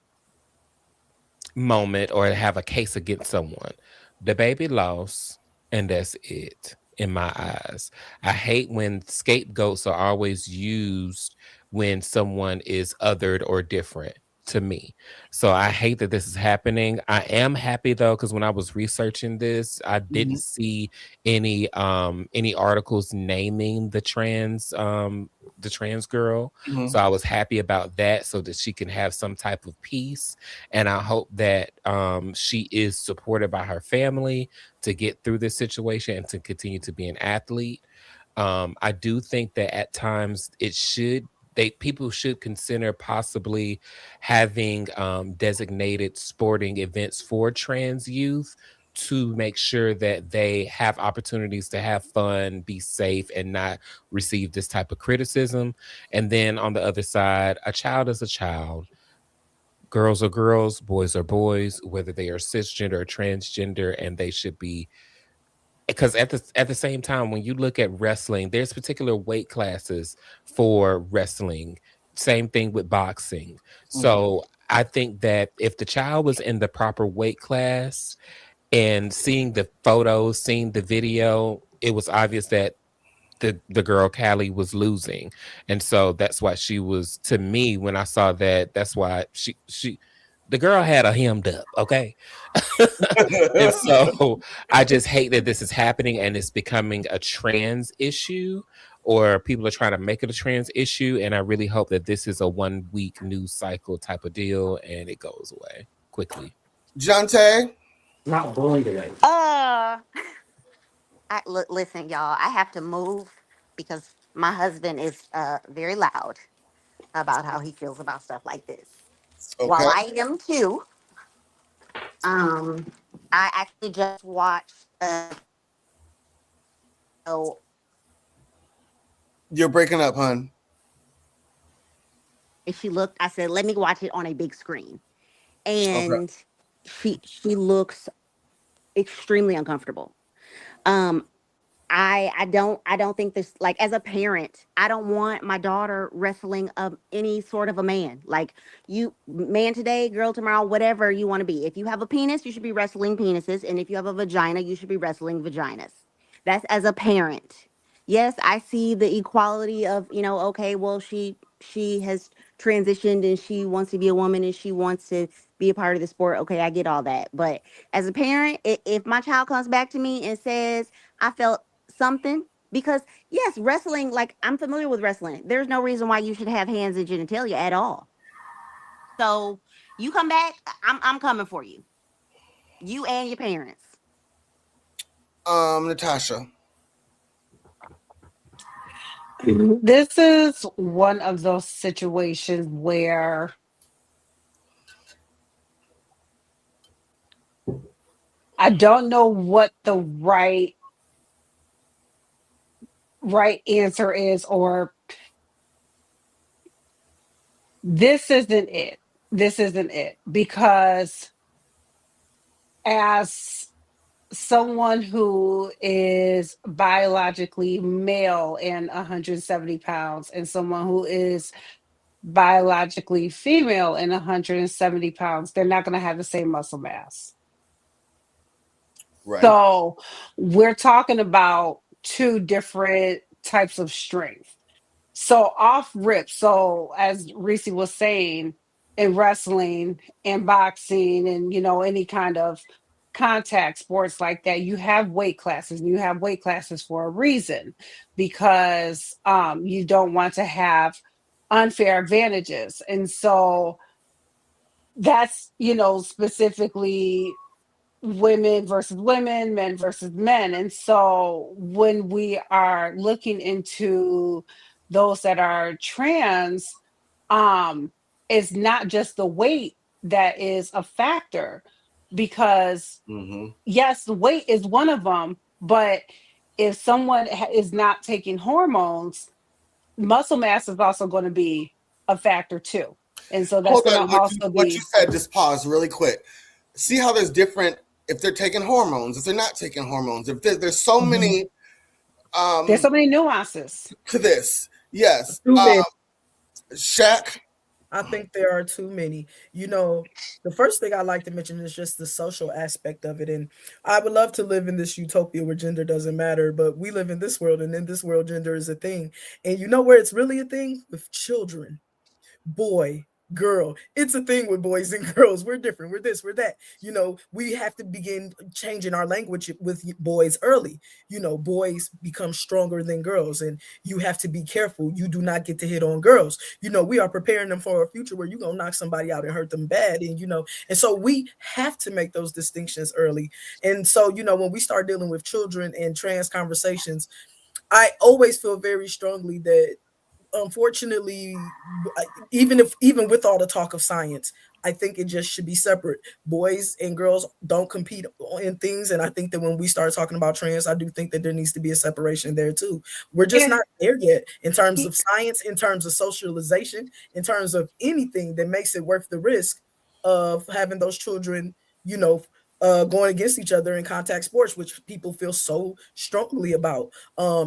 moment or have a case against someone. The baby lost, and that's it. In my eyes, I hate when scapegoats are always used when someone is othered or different to me. So I hate that this is happening. I am happy though, because when I was researching this, I didn't see any articles naming the trans girl. So I was happy about that, so that she can have some type of peace. And I hope that she is supported by her family to get through this situation and to continue to be an athlete. I do think that at times people should consider possibly having designated sporting events for trans youth to make sure that they have opportunities to have fun, be safe, and not receive this type of criticism. And then on the other side, a child is a child. Girls are girls, boys are boys, whether they are cisgender or transgender, and they should be. Because at the same time, when you look at wrestling, there's particular weight classes for wrestling. Same thing with boxing. So I think that if the child was in the proper weight class and seeing the photos, seeing the video, it was obvious that the girl Callie was losing. And so that's why she was, to me, when I saw that, that's why the girl had a hemmed up, okay? And so I just hate that this is happening and it's becoming a trans issue, or people are trying to make it a trans issue. And I really hope that this is a 1 week news cycle type of deal and it goes away quickly. Jonte? Not bullying today. Listen, y'all, I have to move because my husband is very loud about how he feels about stuff like this. Okay. While I am too, I actually just watched. You're breaking up, hon. If she looked, I said, let me watch it on a big screen, and she looks extremely uncomfortable. I don't think this, like, as a parent, I don't want my daughter wrestling any sort of a man. Like, you, man today, girl tomorrow, whatever you want to be. If you have a penis, you should be wrestling penises. And if you have a vagina, you should be wrestling vaginas. That's as a parent. Yes, I see the equality of, okay, well, she has transitioned and she wants to be a woman and she wants to be a part of the sport. Okay, I get all that. But as a parent, if my child comes back to me and says, I felt something, because yes, wrestling, like, I'm familiar with wrestling. There's no reason why you should have hands and genitalia at all. So you come back, I'm coming for you. You and your parents. Natasha. This is one of those situations where I don't know what the right answer is, or this isn't it. This isn't it, because as someone who is biologically male and 170 pounds, and someone who is biologically female and 170 pounds, they're not going to have the same muscle mass. Right. So we're talking about two different types of strength. So off rip, so as Reese was saying, in wrestling and boxing and any kind of contact sports like that, you have weight classes, and you have weight classes for a reason, because you don't want to have unfair advantages. And so that's specifically women versus women, men versus men. And so when we are looking into those that are trans, it's not just the weight that is a factor, because yes, the weight is one of them, but if someone is not taking hormones, muscle mass is also going to be a factor too. And so that's Hold going on, to also what be. you said, just pause really quick. See how there's different, if they're taking hormones, if they're not taking hormones, if there's so many There's so many nuances to this. Yes. Too many. Shaq. I think there are too many. The first thing I like to mention is just the social aspect of it. And I would love to live in this utopia where gender doesn't matter, but we live in this world, and in this world, gender is a thing. And you know where it's really a thing? With children. Boy, girl, it's a thing with boys and girls. We're different, we're this, we're that. We have to begin changing our language with boys early. Boys become stronger than girls, and you have to be careful. You do not get to hit on girls. We are preparing them for a future where you're gonna knock somebody out and hurt them bad. And so we have to make those distinctions early. And so when we start dealing with children and trans conversations, I always feel very strongly that, unfortunately, even with all the talk of science, I think it just should be separate. Boys and girls don't compete in things, and I think that when we start talking about trans, I do think that there needs to be a separation there too. We're just not there yet in terms of science, in terms of socialization, in terms of anything that makes it worth the risk of having those children, going against each other in contact sports, which people feel so strongly about.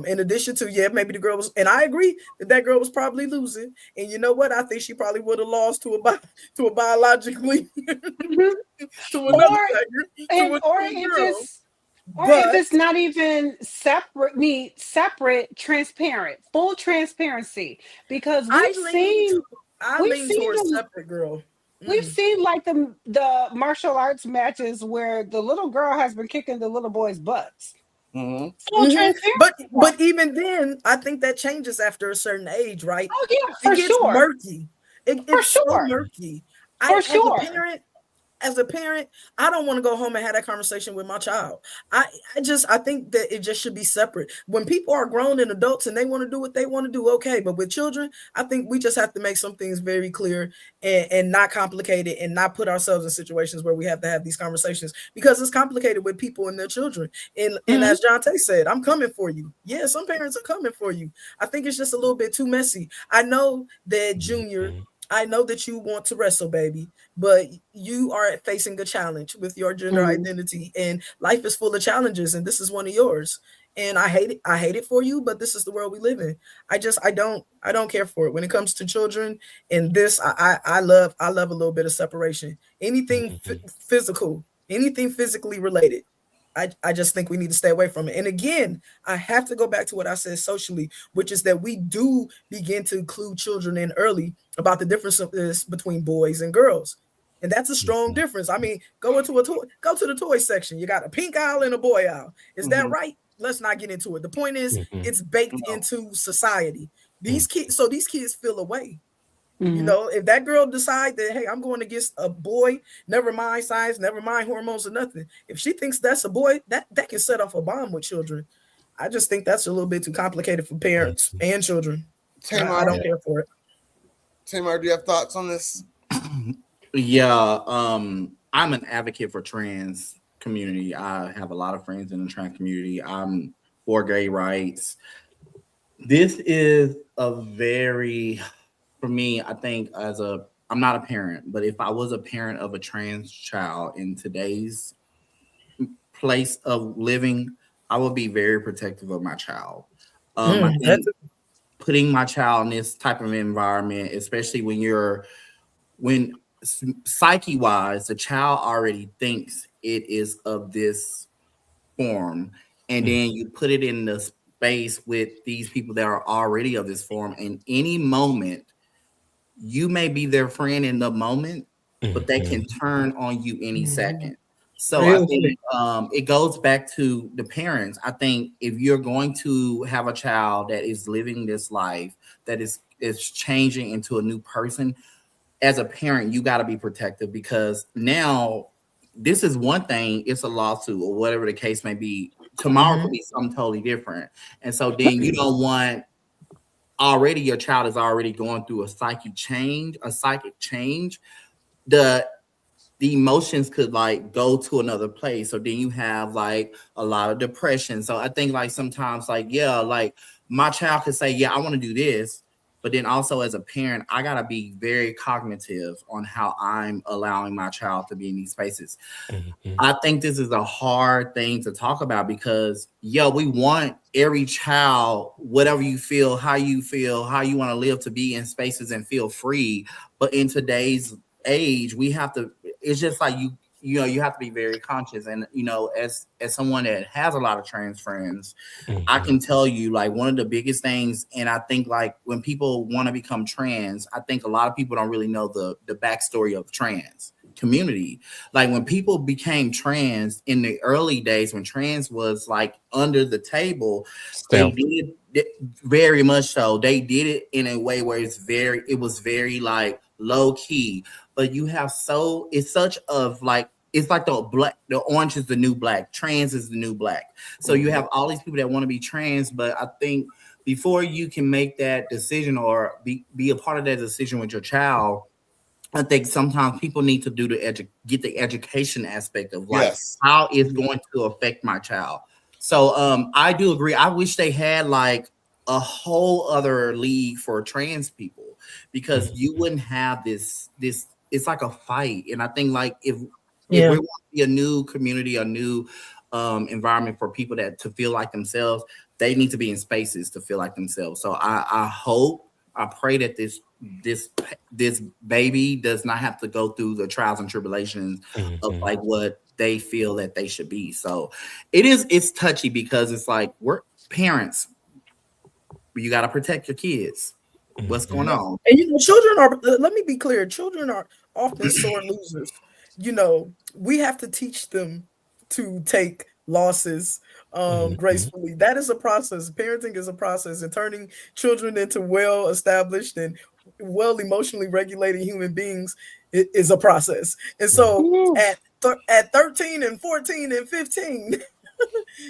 In addition to, maybe the girl was, and I agree that girl was probably losing. And you know what? I think she probably would have lost to a biologically to another if it's not even separate, transparent, full transparency, because we've seen separate, girl. We've seen like the martial arts matches where the little girl has been kicking the little boys' butts. But even then, I think that changes after a certain age, right? Oh yeah, it gets murky. It's so murky. As a parent, I don't want to go home and have that conversation with my child. I think that it just should be separate. When people are grown and adults and they want to do what they want to do, okay. But with children, I think we just have to make some things very clear and not complicated, and not put ourselves in situations where we have to have these conversations, because it's complicated with people and their children. And as Jonte said, I'm coming for you. Yeah, some parents are coming for you. I think it's just a little bit too messy. I know that Junior, I know that you want to wrestle, baby, but you are facing a challenge with your gender identity, and life is full of challenges, and this is one of yours. And I hate it. I hate it for you, but this is the world we live in. I don't care for it when it comes to children. And this, I love a little bit of separation. Anything physical, anything physically related, I just think we need to stay away from it. And again, I have to go back to what I said socially, which is that we do begin to include children in early about the differences between boys and girls. And that's a strong difference. I mean, go to the toy section. You got a pink aisle and a boy aisle. Is that right? Let's not get into it. The point is, it's baked into society. These kids feel away. You know, if that girl decide that, hey, I'm going against a boy, never mind science, never mind hormones or nothing. If she thinks that's a boy, that can set off a bomb with children. I just think that's a little bit too complicated for parents and children. I don't care for it. Tamar, do you have thoughts on this? Yeah, I'm an advocate for trans community. I have a lot of friends in the trans community. I'm for gay rights. This is a very, for me, I think I'm not a parent, but if I was a parent of a trans child in today's place of living, I would be very protective of my child. I think putting my child in this type of environment, especially when psyche-wise, the child already thinks it is of this form, and then you put it in the space with these people that are already of this form, and any moment you may be their friend in the moment, but they can turn on you any second. So I think it goes back to the parents. I think if you're going to have a child that is living this life, that is changing into a new person, as a parent, you got to be protective, because now this is one thing, it's a lawsuit or whatever the case may be. Tomorrow could be something totally different. And so then you don't want, already your child is already going through a psychic change. The emotions could like go to another place. So then you have like a lot of depression. So I think like sometimes like, yeah, like my child could say, yeah, I want to do this. But then also as a parent, I got to be very cognitive on how I'm allowing my child to be in these spaces. I think this is a hard thing to talk about because, yeah, we want every child, whatever you feel, how you want to live, to be in spaces and feel free. But in today's age, we have to, it's just like you have to be very conscious. And, as someone that has a lot of trans friends, I can tell you like one of the biggest things. And I think like when people want to become trans, I think a lot of people don't really know the backstory of trans community. Like when people became trans in the early days, when trans was like under the table, they did it very much so. They did it in a way where it was very like low key. But you have it's such of like, it's like the orange is the new black, trans is the new black. So you have all these people that want to be trans, but I think before you can make that decision or be a part of that decision with your child, I think sometimes people need to get the education aspect of like how it's going to affect my child. So I do agree. I wish they had like a whole other league for trans people, because you wouldn't have this it's like a fight. And I think like if we want to be a new community, a new environment for people to feel like themselves, they need to be in spaces to feel like themselves. So I pray that this baby does not have to go through the trials and tribulations of like what they feel that they should be. So it's touchy, because it's like, we're parents, you got to protect your kids. What's going on? And children are, let me be clear, children are often sore losers. We have to teach them to take losses gracefully. That is a process. Parenting is a process, and turning children into well-established and well emotionally regulated human beings is a process. And so at 13 and 14 and 15,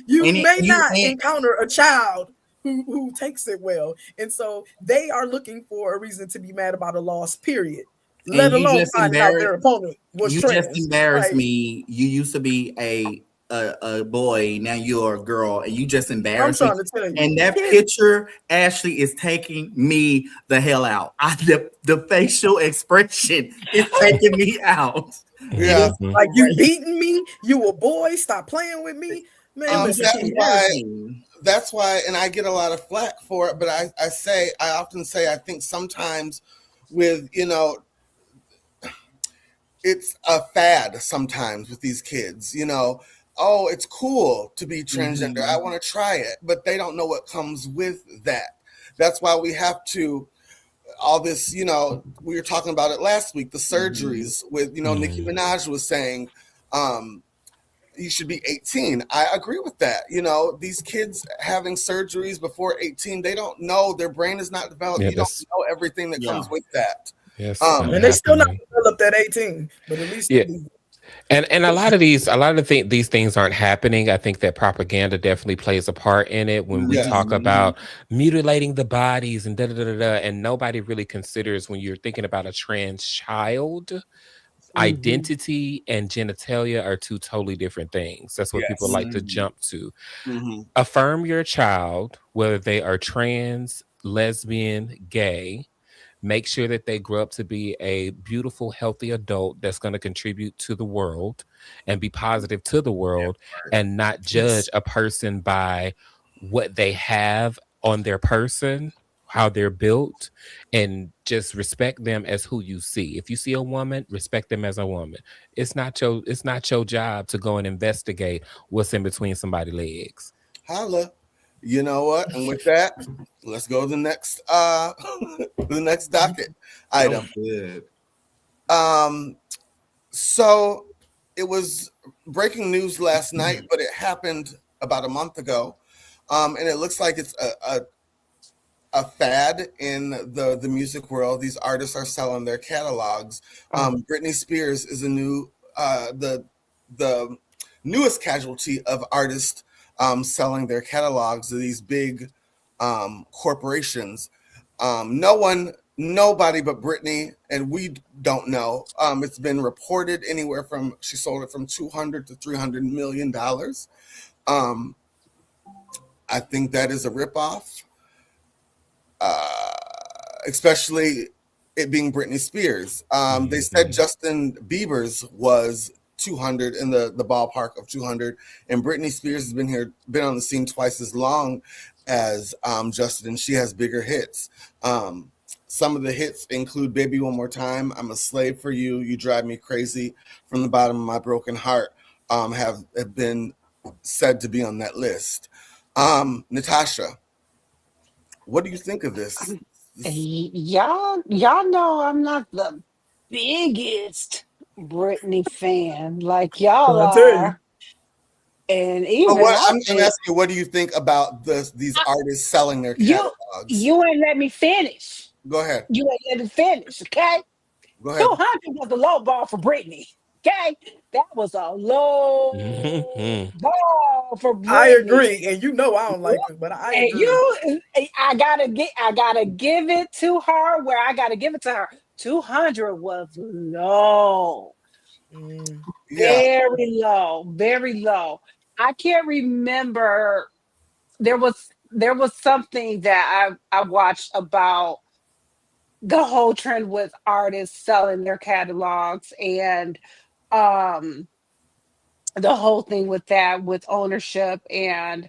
you may not encounter a child who takes it well. And so they are looking for a reason to be mad about a loss, period. Let alone find out their opponent was trans. You just embarrassed me. You used to be a boy, now you're a girl, and you just embarrassed me. I'm trying to tell you. And that picture, Ashleigh, is taking me the hell out. The facial expression is taking me out. Yeah. Like, you beating me, you a boy, stop playing with me. Man, that's why, and I get a lot of flack for it, but I often say, I think sometimes with, it's a fad sometimes with these kids, oh, it's cool to be transgender. I want to try it, but they don't know what comes with that. That's why we have to, all this, we were talking about it last week, the surgeries with, Nicki Minaj was saying, you should be 18. I agree with that. These kids having surgeries before 18, they don't know, their brain is not developed. You don't know everything that comes with that. Yes, and they still not developed at 18, but at least yeah. And a lot of these things aren't happening. I think that propaganda definitely plays a part in it when we talk about mutilating the bodies and and nobody really considers when you're thinking about a trans child, identity and genitalia are two totally different things. That's what people like to jump to. Affirm your child, whether they are trans, lesbian, gay. Make sure that they grow up to be a beautiful, healthy adult that's going to contribute to the world and be positive to the world, and not judge a person by what they have on their person, how they're built, and just respect them as who you see. If you see a woman, respect them as a woman. It's not your job to go and investigate what's in between somebody's legs. Holla. You know what? And with that, let's go to the next the next docket item. Good. So it was breaking news last night, but it happened about a month ago. And it looks like it's a fad in the music world. These artists are selling their catalogs. Britney Spears is the newest casualty of artists selling their catalogs to these big corporations. Nobody but Britney, and we don't know. It's been reported anywhere from she sold it from $200 to $300 million. I think that is a ripoff, especially it being Britney Spears. They said Justin Bieber's was 200 in the ballpark of 200, and Britney Spears has been on the scene twice as long as Justin. She has bigger hits. Some of the hits include Baby One More Time, I'm a Slave for You, You Drive Me Crazy, From the Bottom of My Broken Heart, have been said to be on that list. Natasha, what do you think of this? Y'all know I'm not the biggest Britney fan like y'all I tell you. are. And But even I'm asking you, what do you think about these artists selling their catalogs? You ain't let me finish. Go ahead. You ain't let me finish, okay? Go ahead. 200 was a low ball for Britney. Okay? That was a low ball for Britney. I agree, and you know I don't like it, but I agree. I gotta give it to her where I gotta give it to her. 200 was low. Very low, very low. I can't remember. There was something that I watched about the whole trend with artists selling their catalogs, and the whole thing with that, with ownership, and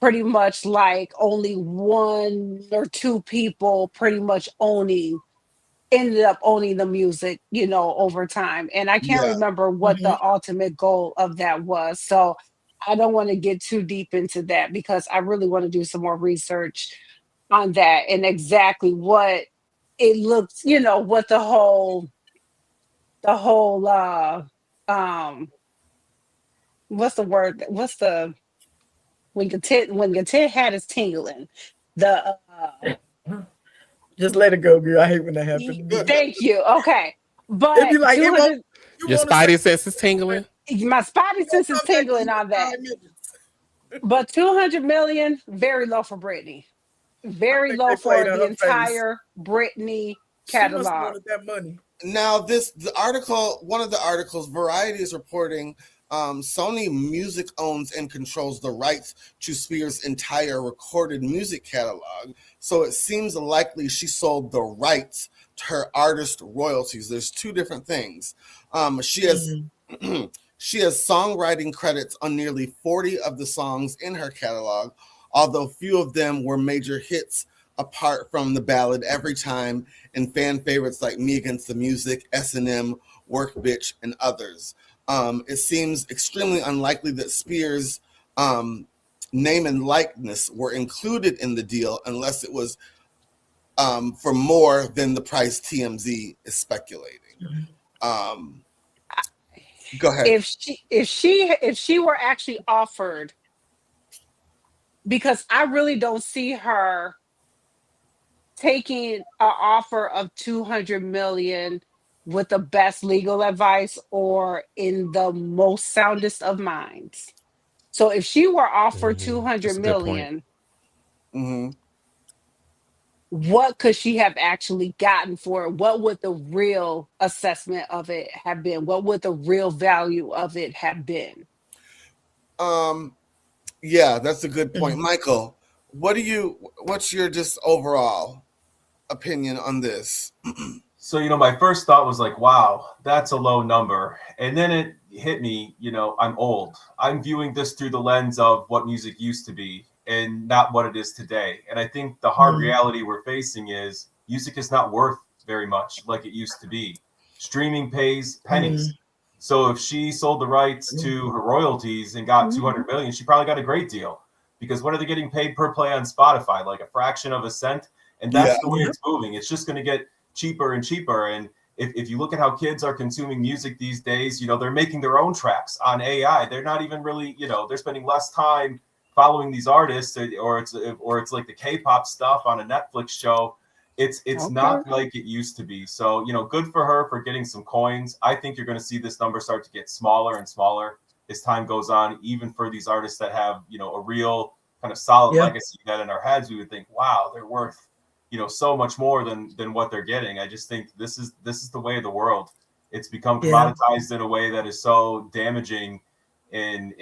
pretty much like only one or two people pretty much ended up owning the music, over time. And I can't remember what the ultimate goal of that was. So I don't want to get too deep into that because I really want to do some more research on that and exactly what it looks, what the whole what's the word? When your tit hat is tingling, just let it go, girl. I hate when that happens. Thank you. Okay, but it'd be like your spidey sense is tingling. My spidey sense is tingling on that. But 200 million, very low for Britney. Very low for the entire Britney catalog. She must have wanted that money. Now, one of the articles, Variety is reporting Sony Music owns and controls the rights to Spears' entire recorded music catalog. So it seems likely she sold the rights to her artist royalties. There's two different things. She has songwriting credits on nearly 40 of the songs in her catalog, although few of them were major hits apart from the ballad Every Time and fan favorites like Me Against the Music, S&M, Work Bitch, and others. It seems extremely unlikely that Spears' name and likeness were included in the deal unless it was for more than the price TMZ is speculating. Go ahead. If she were actually offered, because I really don't see her taking an offer of 200 million with the best legal advice or in the most soundest of minds. So if she were offered 200 That's a good point. million, Mm-hmm. what could she have actually gotten for it? What would the real assessment of it have been? What would the real value of it have been? Yeah, that's a good point. Michael, what's your just overall opinion on this? So, my first thought was like, wow, that's a low number. And then it hit me, I'm old. I'm viewing this through the lens of what music used to be and not what it is today. And I think the hard reality we're facing is music is not worth very much like it used to be. Streaming pays pennies. So if she sold the rights to her royalties and got 200 million, she probably got a great deal, because what are they getting paid per play on Spotify? Like a fraction of a cent. And that's the way it's moving. It's just going to get cheaper and cheaper. And if you look at how kids are consuming music these days, they're making their own tracks on AI. They're not even really, they're spending less time following these artists, or it's like the K-pop stuff on a Netflix show. It's not like it used to be. So, good for her for getting some coins. I think you're going to see this number start to get smaller and smaller as time goes on, even for these artists that have, a real kind of solid legacy that in our heads we would think, wow, they're worth so much more than what they're getting. I just think this is the way of the world. It's become commoditized in a way that is so damaging and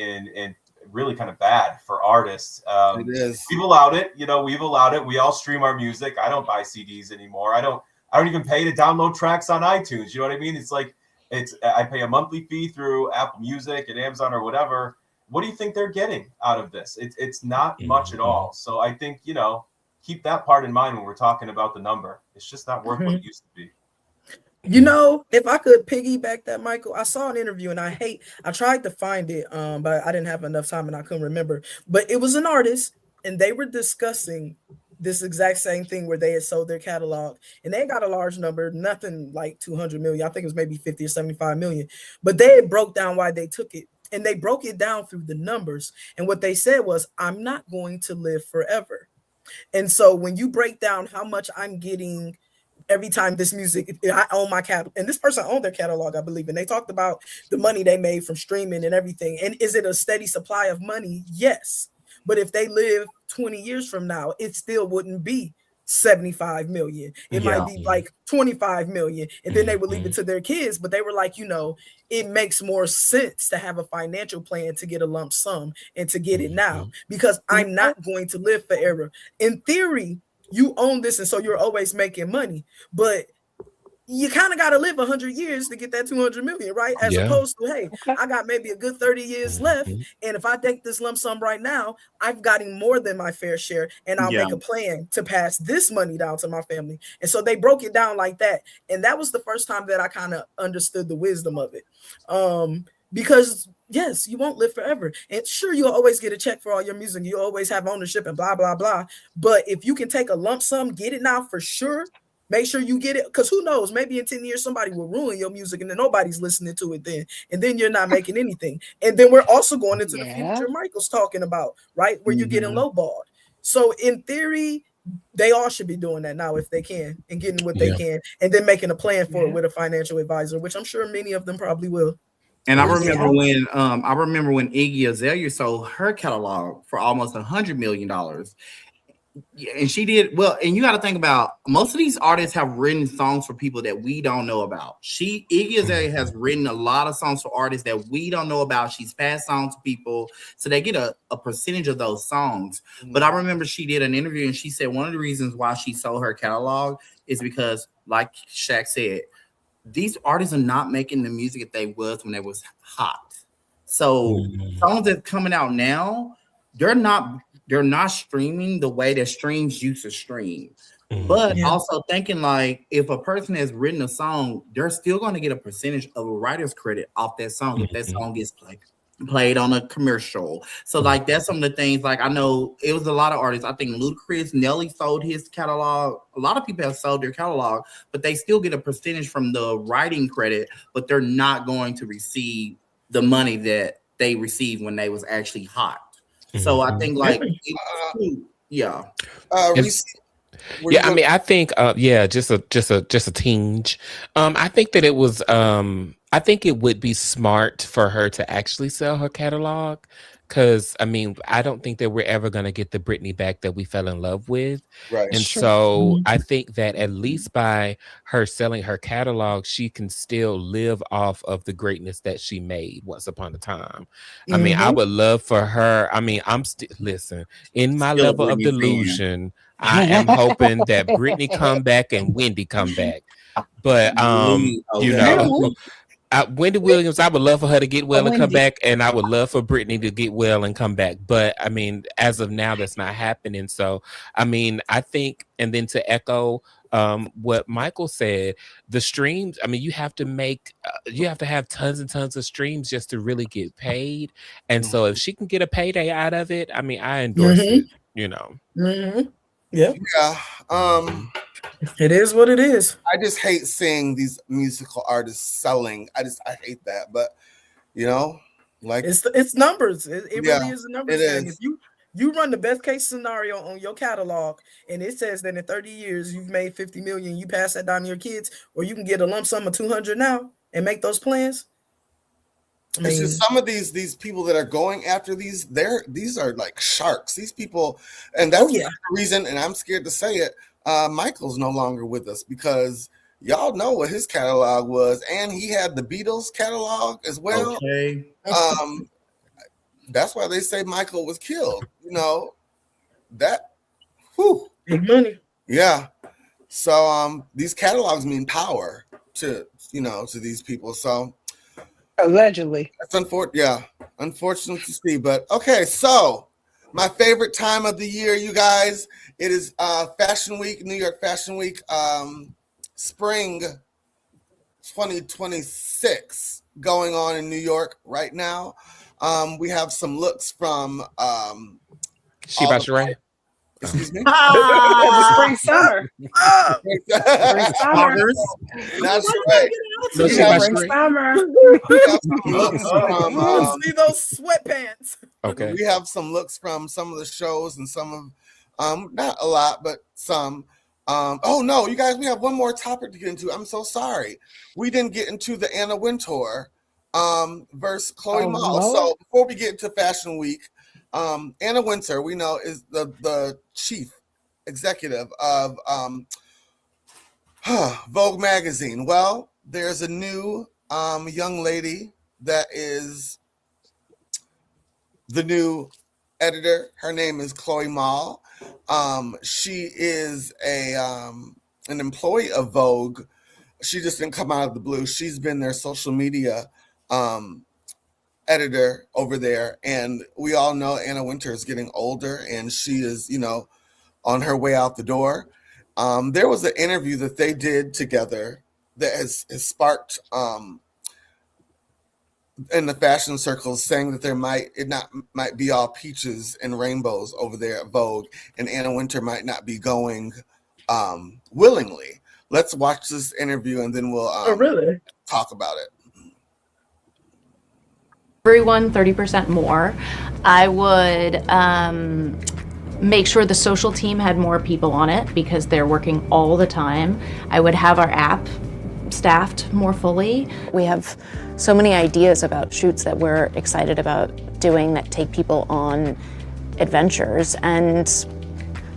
really kind of bad for artists. It is. We've allowed it. We've allowed it. We all stream our music. I don't buy CDs anymore. I don't even pay to download tracks on iTunes. You know what I mean? It's like I pay a monthly fee through Apple Music and Amazon or whatever. What do you think they're getting out of this? It's not much at all. So I think, keep that part in mind when we're talking about the number. It's just not worth what it used to be. If I could piggyback that, Michael, I saw an interview and I tried to find it, but I didn't have enough time and I couldn't remember. But it was an artist and they were discussing this exact same thing where they had sold their catalog and they got a large number, nothing like 200 million. I think it was maybe 50 or 75 million, but they had broke down why they took it. And they broke it down through the numbers. And what they said was, I'm not going to live forever. And so when you break down how much I'm getting every time this music, I own my catalog, and this person owned their catalog, I believe, and they talked about the money they made from streaming and everything. And is it a steady supply of money? Yes. But if they live 20 years from now, it still wouldn't be 75 million. It might be like 25 million. And then they would leave it to their kids. But they were like, it makes more sense to have a financial plan to get a lump sum and to get it now, because I'm not going to live forever. In theory, you own this, and so you're always making money. But you kind of got to live 100 years to get that 200 million, right? As opposed to, hey, I got maybe a good 30 years left. And if I take this lump sum right now, I've gotten more than my fair share. And I'll make a plan to pass this money down to my family. And so they broke it down like that. And that was the first time that I kind of understood the wisdom of it. Because yes, you won't live forever. And sure, you'll always get a check for all your music. You always have ownership and blah, blah, blah. But if you can take a lump sum, get it now for sure. Make sure you get it, because who knows, maybe in 10 years somebody will ruin your music and then nobody's listening to it then, and then you're not making anything. And then we're also going into the future Michael's talking about, right, where you're getting lowballed. So in theory, they all should be doing that now if they can, and getting what they can, and then making a plan for it with a financial advisor, which I'm sure many of them probably will. And I remember when Iggy Azalea sold her catalog for almost $100 million. And she did well. And you got to think about, most of these artists have written songs for people that we don't know about. Iggy Azalea has written a lot of songs for artists that we don't know about. She's passed songs to people, so they get a percentage of those songs. But I remember she did an interview and she said one of the reasons why she sold her catalog is because, like Shaq said, these artists are not making the music that they was when they was hot. So songs that's coming out now, they're not streaming the way that streams used to stream. But also thinking, like, if a person has written a song, they're still going to get a percentage of a writer's credit off that song if that song gets played on a commercial. So like, that's some of the things, like, I know it was a lot of artists. I think Ludacris, Nelly sold his catalog. A lot of people have sold their catalog, but they still get a percentage from the writing credit, but they're not going to receive the money that they received when they was actually hot. So I think, like, Yeah, I mean, I think, just a tinge. I think that it was, I think it would be smart for her to actually sell her catalog, because I mean, I don't think that we're ever going to get the Britney back that we fell in love with, Right. and Sure. so I think that at least by her selling her catalog, she can still live off of the greatness that she made once upon a time. I mean, I would love for her. I mean, I'm still listen in my Still a level of Britney fan. delusion. I am hoping that Britney come back and Wendy come back. But Ooh, you okay. know, Wendy Williams, I would love for her to get well and come Wendy. back, and I would love for Britney to get well and come back. But I mean, as of now, that's not happening. So I mean, I think, and then to echo what Michael said, the streams. I mean, you have to have tons and tons of streams just to really get paid. And so if she can get a payday out of it, I mean, I endorse it. You know. Yeah. Yeah. It is what it is. I just hate seeing these musical artists selling. I hate that. But like it's numbers. It Yeah, really is a numbers it thing. is. If you run the best case scenario on your catalog and it says that in 30 years you've made 50 million, you pass that down to your kids, or you can get a lump sum of 200 now and make those plans. It's just some of these people that are going after these are like sharks. These people, and that's the reason, and I'm scared to say it, Michael's no longer with us, because y'all know what his catalog was, and he had the Beatles catalog as well. Okay. That's why they say Michael was killed. Big money. Yeah. So these catalogs mean power to these people. So allegedly, that's unfortunate to see. But okay, so my favorite time of the year, you guys, it is Fashion Week, New York Fashion Week, spring 2026 going on in New York right now. We have some looks from Sheba Sheree. Excuse me. Spring summer. Spring summer. Not Sheree. Spring summer. We have some looks from see those sweatpants. Okay. We have some looks from some of the shows and some of not a lot, but some. Oh no, you guys, we have one more topic to get into. I'm so sorry. We didn't get into the Anna Wintour versus Chloe Mall. So before we get into Fashion Week, Anna Wintour, we know, is the chief executive of Vogue magazine. Well, there's a new young lady that is the new editor. Her name is Chloe Mall. She is an employee of Vogue. She just didn't come out of the blue. She's been their social media editor over there, and we all know Anna Wintour is getting older, and she is, on her way out the door. There was an interview that they did together that has sparked in the fashion circles, saying that there might be all peaches and rainbows over there at Vogue, and Anna Wintour might not be going willingly. Let's watch this interview, and then we'll talk about it. Everyone 30% more. I would make sure the social team had more people on it because they're working all the time. I would have our app staffed more fully. We have so many ideas about shoots that we're excited about doing that take people on adventures, and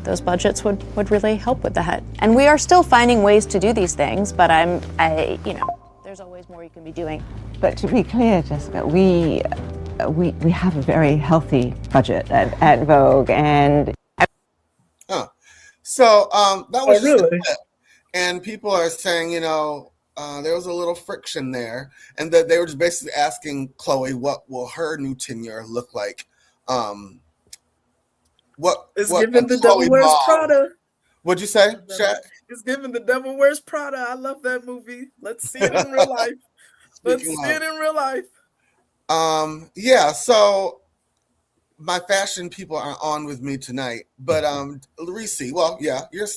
those budgets would really help with that. And we are still finding ways to do these things, but there's always more you can be doing. But to be clear, Jessica, we have a very healthy budget at Vogue, and so that was just a clip. And people are saying, there was a little friction there, and that they were just basically asking Chloe what will her new tenure look like. It's giving the Devil Wears Prada. What'd you say, Shaq? It's giving the Devil Wears Prada. I love that movie. Let's see it in real life. Let's see it in real life. Yeah, so my fashion people are on with me tonight. But Reese, well, yeah, you're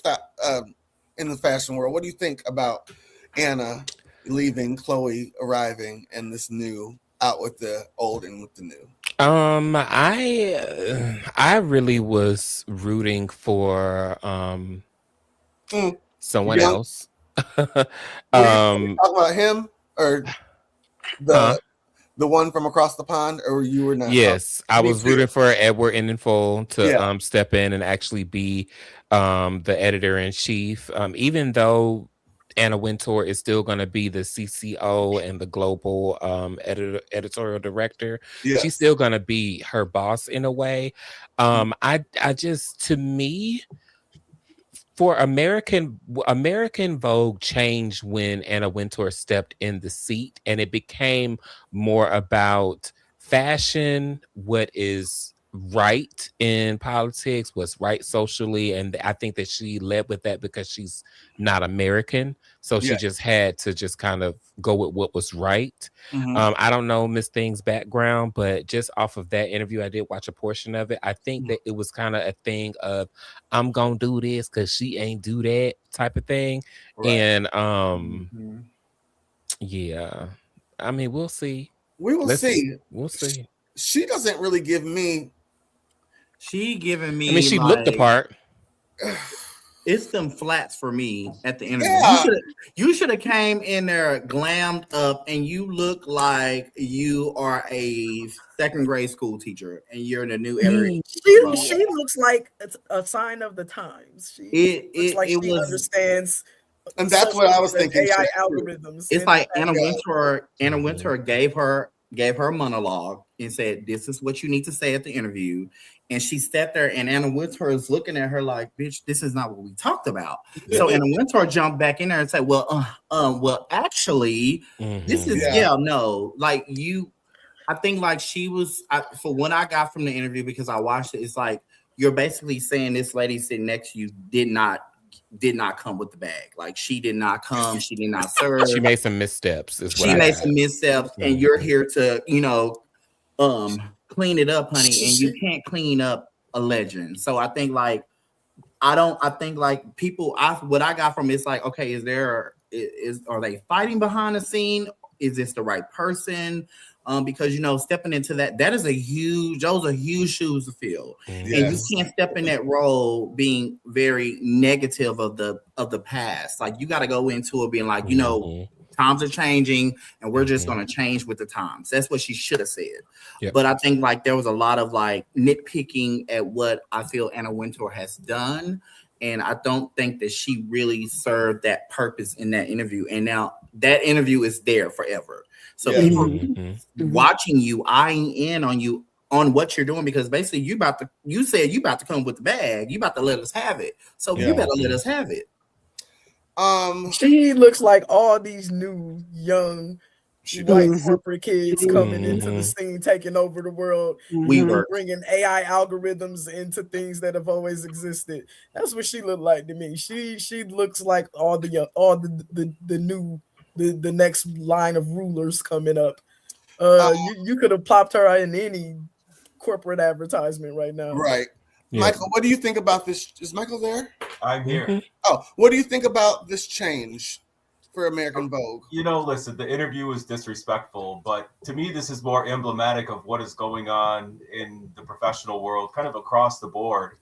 in the fashion world. What do you think about Anna leaving, Chloe arriving, and this new out with the old and with the new? I really was rooting for someone Young- else. Talk about him or the one from across the pond, or you were not? Yes, I was rooting for Edward Enninful to step in and actually be the editor-in-chief. Even though Anna Wintour is still going to be the CCO and the global editorial director, she's still going to be her boss in a way. I just, to me, for American Vogue changed when Anna Wintour stepped in the seat, and it became more about fashion, what is right in politics, what's right socially, and I think that she led with that because she's not American, so she just had to just kind of go with what was right. I don't know Miss Thing's background, but just off of that interview, I did watch a portion of it. I think that it was kind of a thing of, I'm gonna do this because she ain't do that type of thing. And yeah, I mean, we'll see. We will see. We'll see. She doesn't really give me. She giving me. I mean, she looked the part. It's them flats for me at the interview. Yeah. You should have came in there glammed up, and you look like you are a second grade school teacher, and you're in a new area. She looks like it's a sign of the times. She looks like she understands. And that's what I was thinking. AI algorithms. It's like Anna Wintour. Anna Wintour gave her a monologue and said, "This is what you need to say at the interview." And she sat there, and Anna Wintour is looking at her like, "Bitch, this is not what we talked about." So Anna Wintour jumped back in there and said, "Well, actually, this is no, like you." I think like she was, for what I got from the interview, because I watched it, it's like you're basically saying this lady sitting next to you did not come with the bag. Like she did not come. She did not serve. She made some missteps. She made some missteps, and you're here to, clean it up, honey. And you can't clean up a legend. So I think like, people. What I got from it's like, okay, are they fighting behind the scene? Is this the right person? Because stepping into those are huge shoes to fill, and you can't step in that role being very negative of the past. Like you got to go into it being like, times are changing, and we're just going to change with the times. That's what she should have said. Yep. But I think like there was a lot of like nitpicking at what I feel Anna Wintour has done, and I don't think that she really served that purpose in that interview. And now that interview is there forever. So people watching you, eyeing in on you on what you're doing, because basically you said you about to come with the bag, you about to let us have it. So you better let us have it. She looks like all these new young white corporate kids coming into the scene, taking over the world. We were bringing AI algorithms into things that have always existed. That's what she looked like to me. She looks like all the new. The next line of rulers coming up. You could have popped her in any corporate advertisement right now. Right. Yeah. Michael, what do you think about this? Is Michael there? I'm here. Oh, what do you think about this change for American Vogue? Listen, the interview was disrespectful, but to me, this is more emblematic of what is going on in the professional world, kind of across the board.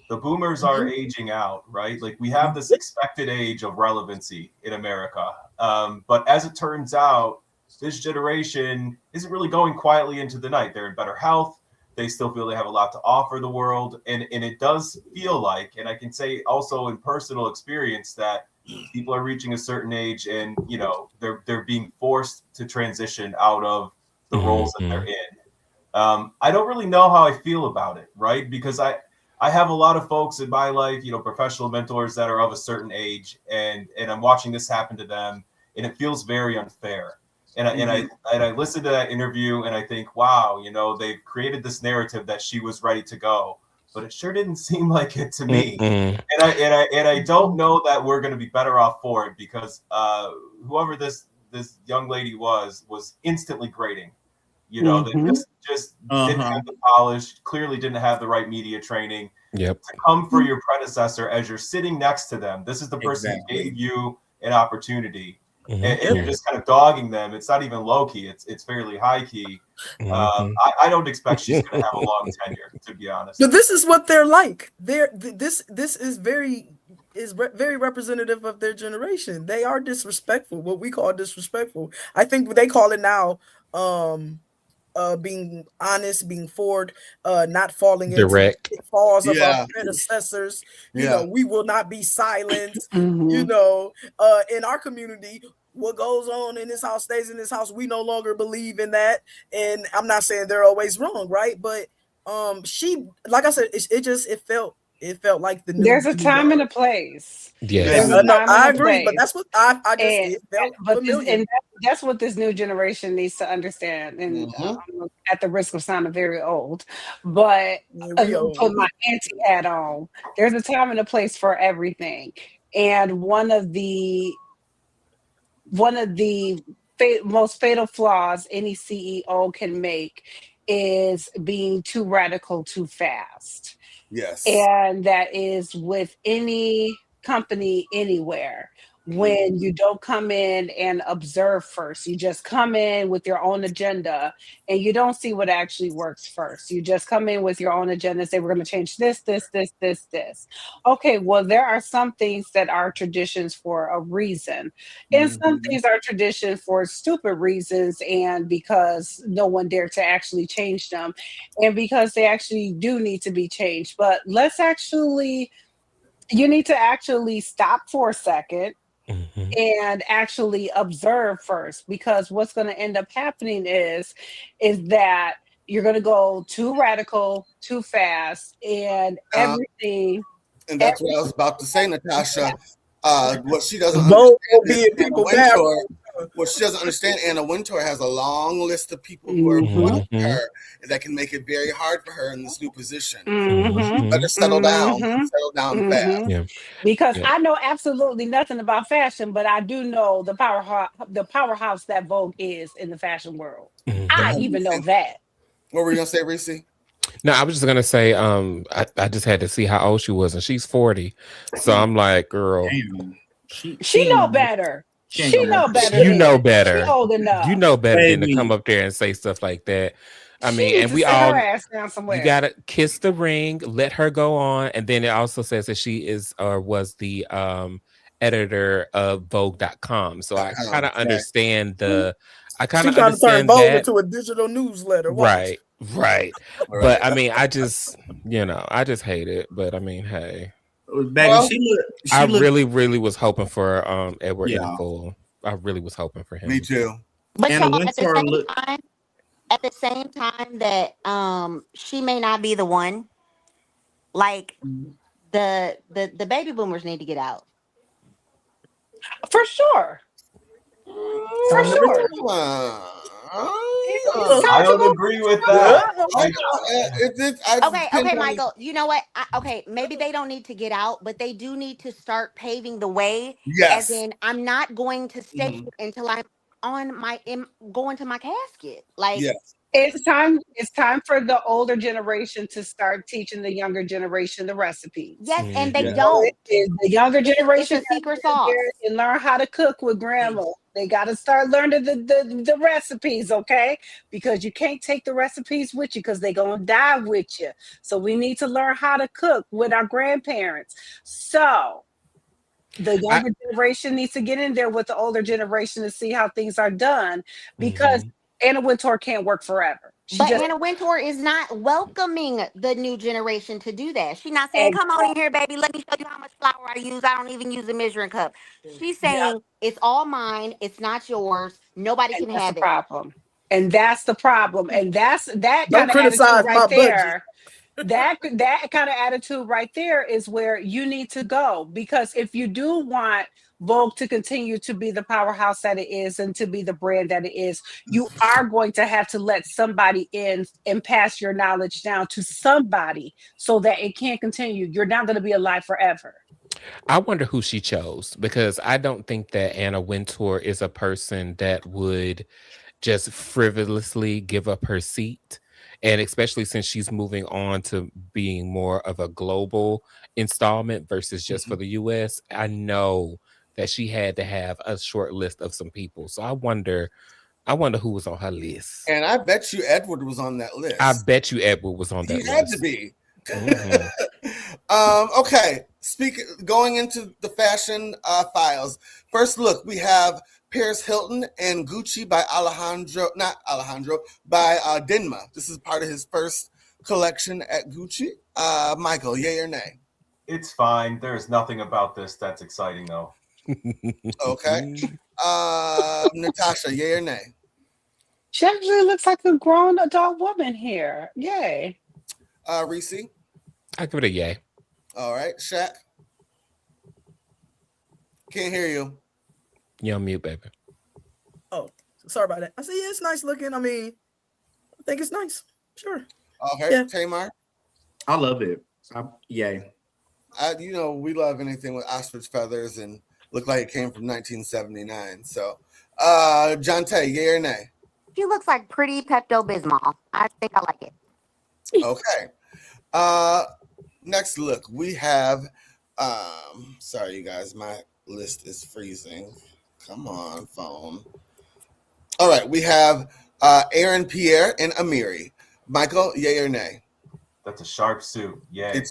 The boomers are aging out, right? Like we have this expected age of relevancy in America. But as it turns out, this generation isn't really going quietly into the night. They're in better health. They still feel they have a lot to offer the world. And it does feel like, and I can say also in personal experience, that people are reaching a certain age and, they're being forced to transition out of the roles that they're in. I don't really know how I feel about it, right? Because I have a lot of folks in my life, professional mentors that are of a certain age, and I'm watching this happen to them, and it feels very unfair. And I listened to that interview, and I think, wow, they've created this narrative that she was ready to go, but it sure didn't seem like it to me. And I don't know that we're going to be better off for it, because whoever this young lady was instantly grating. They just didn't have the polish, clearly didn't have the right media training. To come for your predecessor as you're sitting next to them. This is the person who gave you an opportunity. And you're just kind of dogging them. It's not even low key, it's fairly high key. I don't expect she's going to have a long tenure, to be honest. But this is what they're like. This is very is very representative of their generation. They are disrespectful, what we call disrespectful. I think they call it now being honest, being forward, not falling into the Direct. pitfalls of our Yeah. predecessors. You Yeah. know, we will not be silenced. Mhm. You know, in our community, what goes on in this house stays in this house. We no longer believe in that. And I'm not saying they're always wrong, right? But she, like I said, it felt like the There's a new time and guard. a place. Yes. There's a No, time I and a agree, but place. that's what I just And it felt but this, familiar. and that's what this new generation needs to understand. And I'm at the risk of sounding very old, but Yeah, I'm we gonna put old. my auntie hat on. There's a time and a place for everything. And one of the most fatal flaws any CEO can make is being too radical too fast. Yes. And that is with any company anywhere. When you don't come in and observe first, you just come in with your own agenda and you don't see what actually works first. You just come in with your own agenda and say, we're going to change this. Okay, well, there are some things that are traditions for a reason, and some things are tradition for stupid reasons, and because no one dared to actually change them, and because they actually do need to be changed. But you need to actually stop for a second Mhm. and actually observe first, because what's going to end up happening is that you're going to go too radical too fast, and everything And that's what I was about to say, Natasha. What she doesn't Vote will understand be is in Anna people Wintour. bathrooms. What she doesn't understand, Anna Wintour has a long list of people who are Mhm. supporting her that can make it very hard for her in this new position. Mhm. Better settle down. Mhm. Settle down fast. Mhm. Yeah. Because Yeah. I know absolutely nothing about fashion, but I do know the powerhouse that Vogue is in the fashion world. I Mhm. even know that. What were you gonna say, Reese? No, I was just gonna say, I just had to see how old she was, and she's 40. So I'm like, girl, Damn. She know better. She ain't She gonna make know it. better you know than. She better. old You enough. know better than to come Baby. up there and say stuff like that. I She mean, needs and to we sit her all, ass down you somewhere. gotta kiss the ring, let her go on, and then it also says that she is or was the editor of Vogue.com. So I kind of understand She trying to turn Vogue that. into a digital newsletter. Watch. Right. But I mean, I just hate it. But I mean, hey, Baby, Well, I she looked really, really was hoping for Edward yeah. Enninful. I really was hoping for Me him. too. But Anna y'all, Wintour look at the same time that she may not be the one, like the baby boomers need to get out. For sure. For sure. It's time I to don't move. agree with Yeah. that. Okay, Michael. You know what? Okay, maybe they don't need to get out, but they do need to start paving the way. As Yes. in, I'm not going to stay Mhm. until I'm going to my casket. Like, Yes. It's time for the older generation to start teaching the younger generation the recipes. yes, and they Yeah. don't. The younger It's generation a got to secret get there sauce. and learn how to cook with grandma. They got to start learning the recipes, okay? Because you can't take the recipes with you because they're going to die with you. So we need to learn how to cook with our grandparents. So the younger generation needs to get in there with the older generation to see how things are done, because Anna Wintour can't work forever. But Anna Wintour is not welcoming the new generation to do that. She's not saying, come on in here, baby. Let me show you how much flour I use. I don't even use a measuring cup. She's saying, it's all mine. It's not yours. Nobody And can that's the have it. problem. And that's the problem. And that Don't kind of attitude criticize right my budget. there. That kind of attitude right there is where you need to go, because if you do want Vogue to continue to be the powerhouse that it is and to be the brand that it is, you are going to have to let somebody in and pass your knowledge down to somebody so that it can continue. You're not going to be alive forever. I wonder who she chose, because I don't think that Anna Wintour is a person that would just frivolously give up her seat. And especially since she's moving on to being more of a global installment versus just for the US, I know that she had to have a short list of some people. So I wonder who was on her list. And I bet you Edward was on that list. I bet you Edward was on He that had list. to be. Okay. Going into the fashion files. First look, we have Paris Hilton and Gucci by Dinma. This is part of his first collection at Gucci. Michael, yay or nay? It's fine. There's nothing about this that's exciting, though. Okay. Natasha, yay or nay? She actually looks like a grown adult woman here. Yay. Reese? I give it a yay. All right. Shaq? Can't hear you. You're on mute, baby. Oh, sorry about that. I said, yeah, it's nice looking. I mean, I think it's nice. Sure. Okay. Yeah. Tamar? I love it. Yay. We love anything with ostrich feathers and look like it came from 1979. So, Jonte, yay or nay? She looks like pretty Pepto-Bismol. I think I like it. Okay. Next look, we have sorry you guys, my list is freezing. Come on, phone. All right, we have Aaron Pierre and Amiri. Michael, yay or nay? That's a sharp suit. Yay.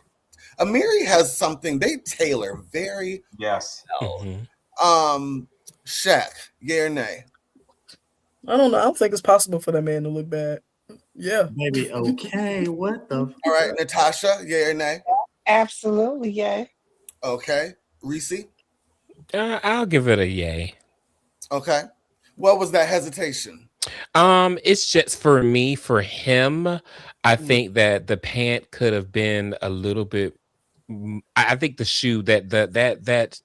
Amiri has something they tailor very yes. well. Shaq, yay or nay? I don't know. I don't think it's possible for that man to look bad. Yeah. Maybe okay. What the? All right, Natasha, yay or nay? Absolutely, yay. Okay. Reese? I'll give it a yay. Okay. What was that hesitation? It's just for me, for him, I think that the pant could have been a little bit. I think the shoe that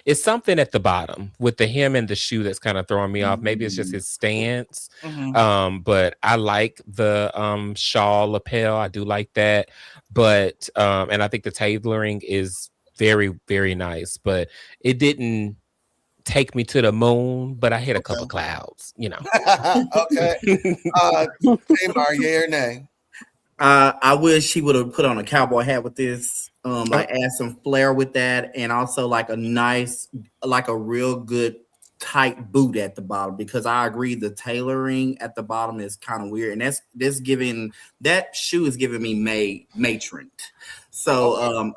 it's something at the bottom with the hem and the shoe that's kind of throwing me off. Maybe it's just his stance. But I like the shawl lapel. I do like that. But and I think the tailoring is very, very nice. But it didn't take me to the moon, but I hit a couple clouds, Okay. Tamar, yay or nay? I wish he would have put on a cowboy hat with this. Like add some flair with that, and also like a nice, like a real good tight boot at the bottom, because I agree the tailoring at the bottom is kind of weird, and that shoe is giving me matron. So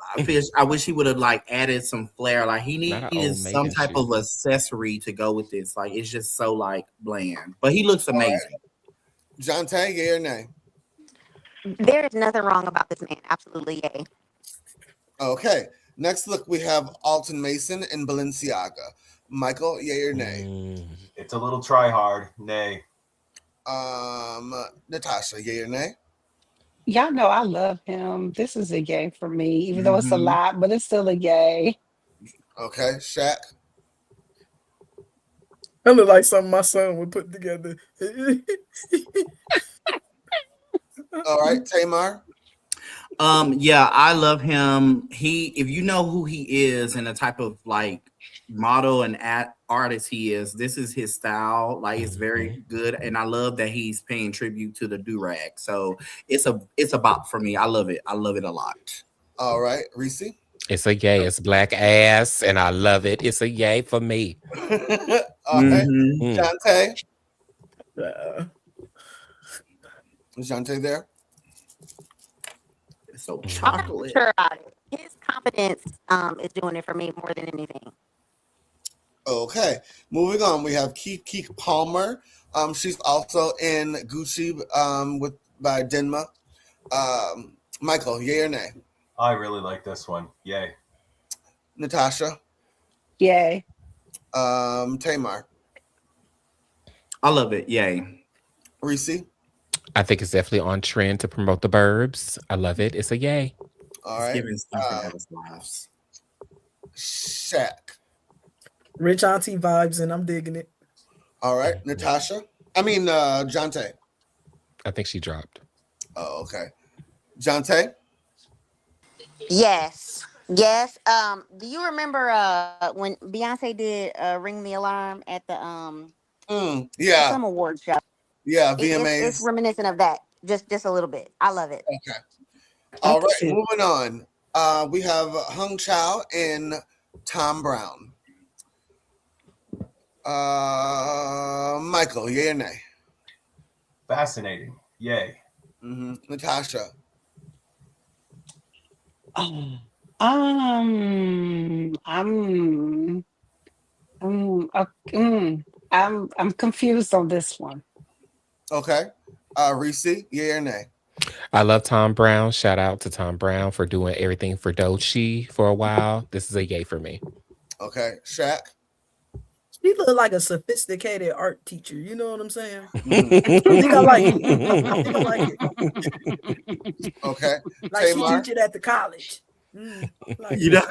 I wish he would have like added some flair. Like he needed some type of accessory to go with this. Like it's just so like bland, but he looks amazing. Jonte, yay or nay? There is nothing wrong about this man. Absolutely yay. Okay. Next look, we have Alton Mason and Balenciaga. Michael, yay or nay? It's a little try hard. Nay. Natasha, yay or nay? Y'all know I love him. This is a yay for me, even though it's a lot, but it's still a yay. Okay. Shaq? That look like something my son would put together. All right. Tamar? Yeah, I love him. If you know who he is and the type of like model and artist he is, this is his style. Like it's very good, and I love that he's paying tribute to the do-rag. So it's a bop for me. I love it. I love it a lot. All right, Reese? It's a yay. It's black ass, and I love it. It's a yay for me. All right. Jonte? Is Jonte there? So I'm chocolate. not sure about it. His confidence is doing it for me more than anything. Okay, moving on. We have Keith Palmer. She's also in Gucci by Dinma. Michael, yay or nay? I really like this one. Yay. Natasha? Yay. Tamar? I love it. Yay. Reese? I think it's definitely on trend to promote the burbs. I love it. It's a yay. All right. Giving Stephen lives. Shaq? Rich auntie vibes, and I'm digging it. All right. Natasha? Jonte? I think she dropped. Oh, okay. Jonte? Yes. Do you remember when Beyonce did Ring the Alarm at the some award show? Yeah, VMAs. It's reminiscent of that. Just a little bit. I love it. Okay. All right, moving on. We have Hung Chow and Tom Brown. Michael, yay or nay? Fascinating. Yay. Natasha? Oh, um, I'm, uh, I'm confused on this one. Okay. Reese, yay or nay? I love Tom Brown. Shout out to Tom Brown for doing everything for Doechii for a while. This is a yay for me. Okay. Shaq? She look like a sophisticated art teacher. You know what I'm saying? Mhm. I think I like it. I think I like it. Okay. Like she Tamar? teach it at the college. Like You know.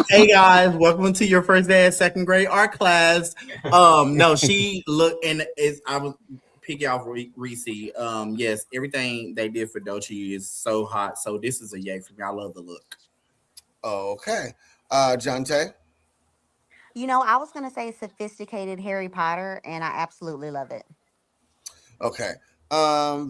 Hey guys, welcome to your first day of second grade art class. No, she looked and is I was picking off Reese. Yes, everything they did for Doechii is so hot. So this is a yay for me. I love the look. Okay. Jonte? You know, I was gonna say sophisticated Harry Potter, and I absolutely love it. Okay.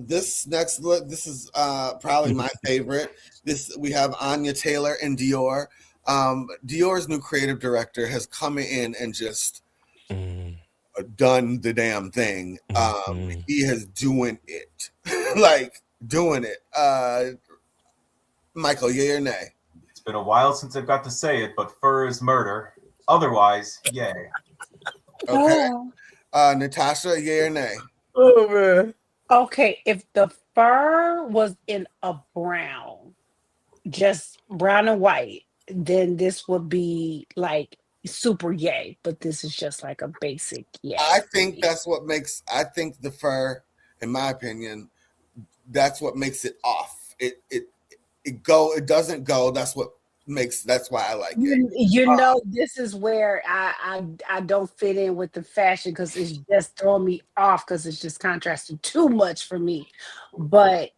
This next look, this is probably my favorite. This we have Anya Taylor and Dior. Dior's new creative director has come in and just done the damn thing. He is doing it. Like doing it. Michael, yay or nay? It's been a while since I've got to say it, but fur is murder. Otherwise, yay. Okay. Natasha, yay or nay? Oh man. Okay, if the fur was in a brown, just brown and white, then this would be like super yay. But this is just like a basic yay. I think that's what makes. I think the fur, in my opinion, that's what makes it off. It doesn't go. That's what makes. That's why I like it. You know, this is where I don't fit in with the fashion because it's just throwing me off because it's just contrasting too much for me. But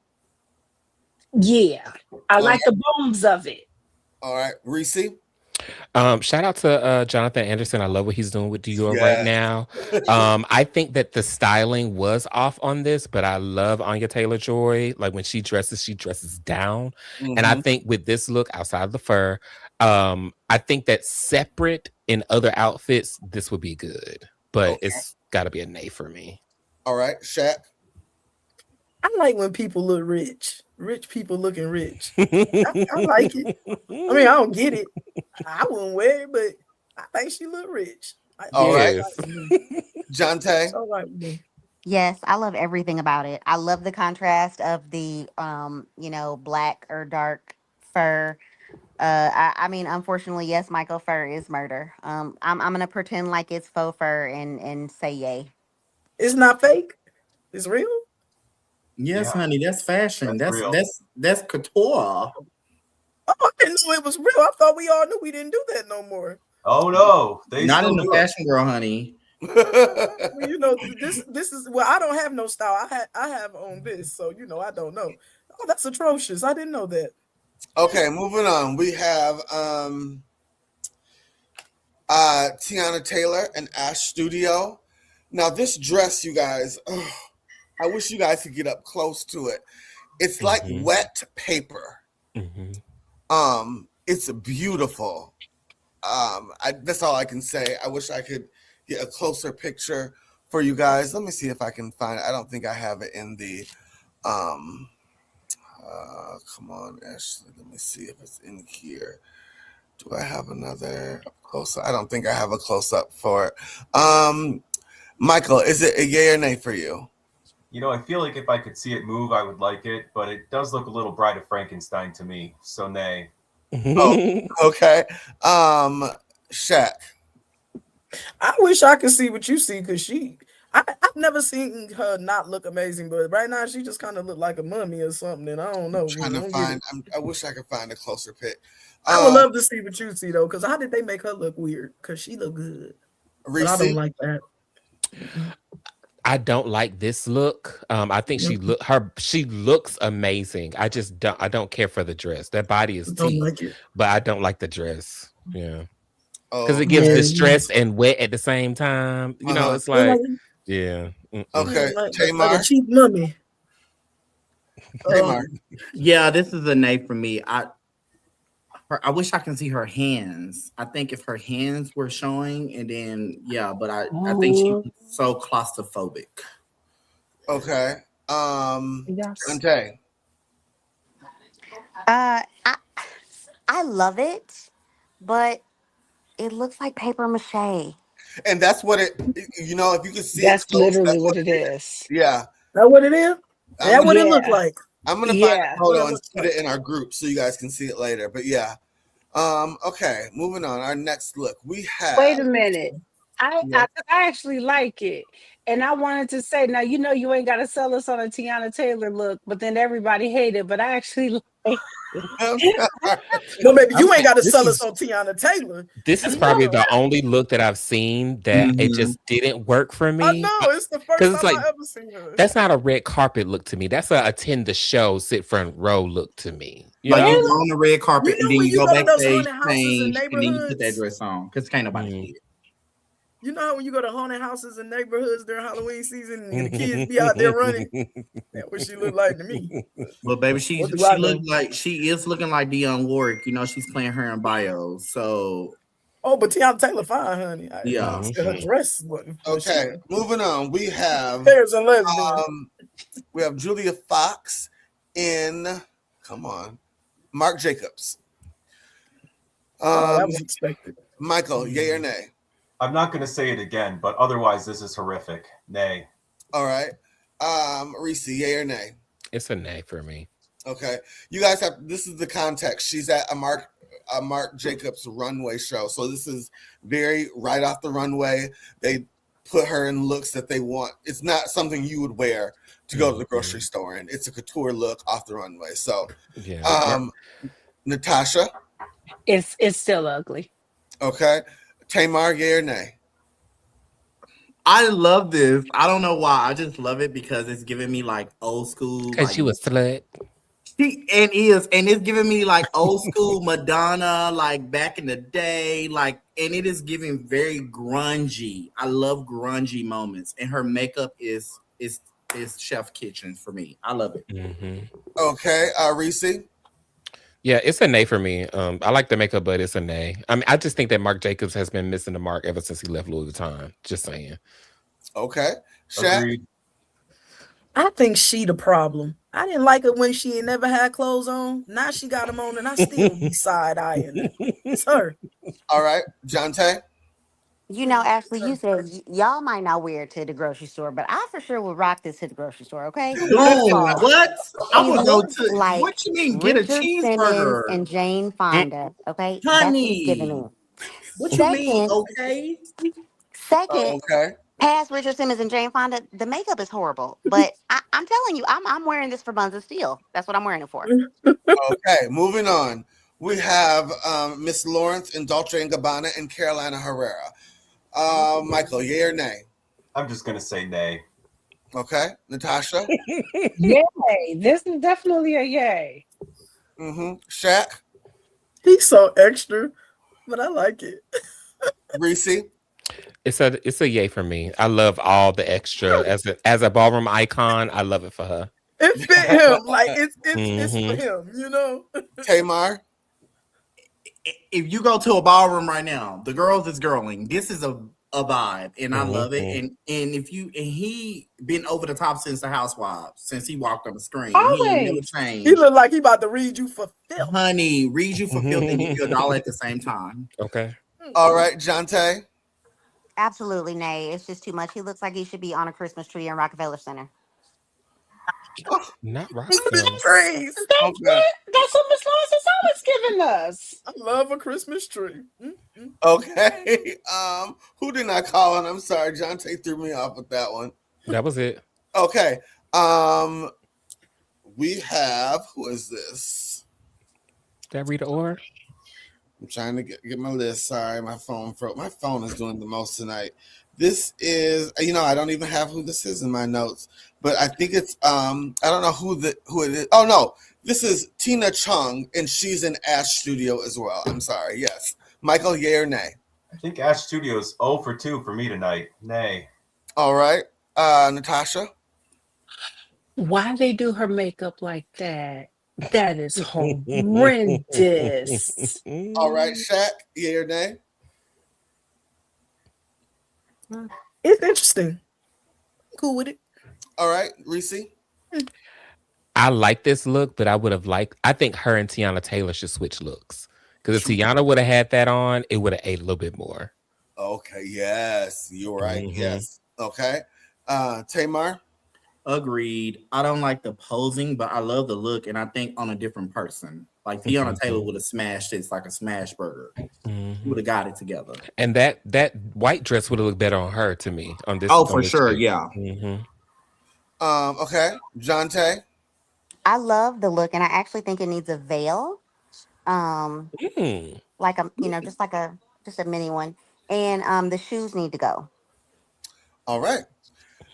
yeah, I like the bones of it. All right, Reese. Shout out to Jonathan Anderson. I love what he's doing with Dior right now. I think that the styling was off on this, but I love Anya Taylor-Joy. Like when she dresses down. And I think with this look outside of the fur, I think that separate in other outfits, this would be good. But it's got to be a nay for me. All right, Shaq. I like when people look rich. Rich people looking rich. I like it. I mean, I don't get it. I wouldn't wear it, but I think she look rich. All right, Jonte. So like me. Yes, I love everything about it. I love the contrast of the black or dark fur. I mean, unfortunately, yes, Michael, fur is murder. I'm gonna pretend like it's faux fur and say yay. It's not fake. It's real. Yes, honey, that's fashion. That's couture. Oh, I didn't know it was real. I thought we all knew we didn't do that no more. Oh no, they not in the fashion girl, honey. Well, you know, this is I don't have no style. I have on this, so I don't know. Oh, that's atrocious. I didn't know that. Okay, moving on. We have Tiana Taylor and Ash Studio. Now this dress, you guys, I wish you guys could get up close to it. It's like wet paper. It's beautiful. That's all I can say. I wish I could get a closer picture for you guys. Let me see if I can find it. I don't think I have it in the come on, Ashley. Let me see if it's in here. Do I have another close up? I don't think I have a close up for it. Michael, is it a yay or nay for you? You know, I feel like if I could see it move, I would like it, but it does look a little Bride of Frankenstein to me. So nay. Oh, okay. Shaq. I wish I could see what you see because I've never seen her not look amazing, but right now she just kind of looked like a mummy or something, and I don't know. I wish I could find a closer pic. I would love to see what you see though, because how did they make her look weird? Because she looked good. But I don't like that. I don't like this look. I think she looks amazing. I don't care for the dress. That body is teeth, but I don't like the dress. Yeah. Because it gives distress and wet at the same time. You know, it's like, yeah. Okay, Tamar. Like a cheap mummy. Tamar. Yeah, this is a nay for me. I wish I can see her hands. I think if her hands were showing, and then but I think she's so claustrophobic. Okay. Ante. I love it, but it looks like paper mache. And that's what it. You know, if you can see it That's close, literally that's what what it it is. is. Yeah. That what it is? I'm That gonna what it look Yeah. like? I'm gonna find Yeah. a What photo it and looks put like? it in our group so you guys can see it later. But yeah. Okay, moving on. Our next look. We Wait have a minute. yeah. I actually like it. And I wanted to say, now you know you ain't gotta sell us on a Tiana Taylor look, but then everybody hated, but I actually like it. No, baby, you ain't got to This sell us is on Tiana Taylor. this is You probably know, the only look that I've seen that it Mhm. just didn't work for I me. know it's the first Because it's time like I ever seen her. that's not a red carpet look to me. That's a attend the show, sit front row look to me. You Like you know? go on the red carpet You and know then when you you go go to those backstage, haunted houses in change, and then you put that neighborhoods, dress on because can't nobody see it. you know how when you go to haunted houses in neighborhoods during Halloween season and the kids be out there running? That's what she looked like to me. But baby, What do I she know? looked like she is looking like Dionne Warwick. You know, she's playing her in Bio. So Oh, but Tiana Taylor fine, honey. yeah. Her dress wasn't. But she Okay, moving on. We have pairs and lesbian. Julia Fox in come on. Marc Jacobs. That was expected. Michael, yay or nay? I'm not going to say it again, but otherwise, this is horrific. Nay. All right. Reese, yay or nay? It's a nay for me. Okay. You guys have this is the context. She's at a Marc Jacobs runway show. So this is very right off the runway. They put her in looks that they want. It's not something you would wear to go to the grocery store in. It's a couture look off the runway. So Yeah. Natasha. It's still ugly. Okay. Tamar, yay or nay? I love this. I don't know why. I just love it because it's giving me like old school. Because Like, you a slut. and it's giving me like old school Madonna, like back in the day, like, and it is giving very grungy. I love grungy moments, and her makeup is chef kitchen for me. I love it. Okay, Reese. Yeah, it's a nay for me. I like the makeup, but it's a nay. I mean, I just think that Marc Jacobs has been missing the mark ever since he left Louis Vuitton. Just saying. Okay, Shaq. Agreed. I think she the problem. I didn't like it when she ain't never had clothes on. Now she got them on, and I still be side eyeing. It's her. All right, Jonte. You know, Ashley, you said y'all might not wear it to the grocery store, but I for sure would rock this to the grocery store, okay? First of all, What? I she would go looks to. like What you mean? Get a Richard Simmons cheeseburger, and Jane Fonda, okay? That's what it's giving honey. me. What you mean? Second, Okay. second, Okay. past Richard Simmons and Jane Fonda, the makeup is horrible. But I'm telling you, I'm wearing this for Buns of Steel. That's what I'm wearing it for. Okay, moving on. We have Miss Lawrence in Dolce & Gabbana and Carolina Herrera. Michael, yay or nay? I'm just going to say nay. Okay, Natasha. Yay. This is definitely a yay. Shaq. He's so extra, but I like it. Reese. It's a yay for me. I love all the extra as a ballroom icon. I love it for her. It fit him. Like it's for him, you know. Tamar. If you go to a ballroom right now, the girls is girling. This is a vibe, and I love it. And he been over the top since the Housewives, since he walked on the screen. He ain't never changed. He look like he about to read you for filth. Honey, read you for filth and give you $1 at the same time. Okay. All right, Jonte. Absolutely nay. It's just too much. He looks like he should be on a Christmas tree in Rockefeller Center. Not right. Trees. That's what Miss Lawrence is always giving us. I love a Christmas tree. Okay. Who did I call on? I'm sorry, Jonte threw me off with that one. That was it. Okay. We have who is this? That Rita Ora? I'm trying to get my list. Sorry, my phone broke. My phone is doing the most tonight. This is, I don't even have who this is in my notes, but I think it's I don't know who it is. Oh no, this is Tina Chung, and she's in Ash Studio as well. I'm sorry. Yes, Michael, yay or nay? I think Ash Studios 0 for 2 for me tonight. Nay. All right, Natasha. Why they do her makeup like that? That is horrendous. All right, Shaq, yay or nay? It's interesting. I'm cool with it. All right, Reese. I like this look, but I think her and Tiana Taylor should switch looks. Because if Tiana would have had that on, it would have ate a little bit more. Okay, yes, you're right. Mhm. Yes. Okay. Tamar? Agreed. I don't like the posing, but I love the look, and I think on a different person. Like Tiana Taylor would have smashed it. It's like a smash burger. Would have got it together. And that white dress would have looked better on her to me. On this. Oh, on for this sure. shoot. Yeah. Okay. Jonte? I love the look, and I actually think it needs a veil. Like a, just a mini one. And the shoes need to go. All right.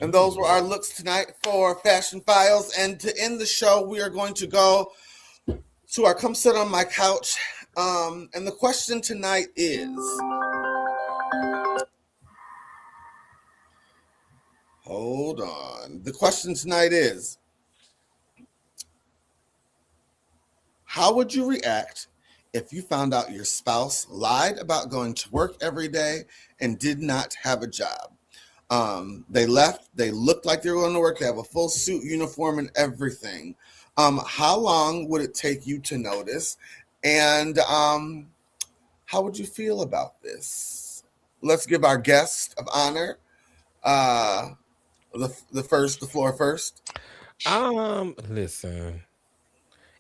And those were our looks tonight for Fashion Files. And to end the show, we are going to go to our Come Sit on My Couch. And the question tonight is, hold on. The question tonight is, how would you react if you found out your spouse lied about going to work every day and did not have a job? They left, they looked like they were going to work, they have a full suit, uniform, and everything. How long would it take you to notice? And how would you feel about this? Let's give our guest of honor the floor first. Listen,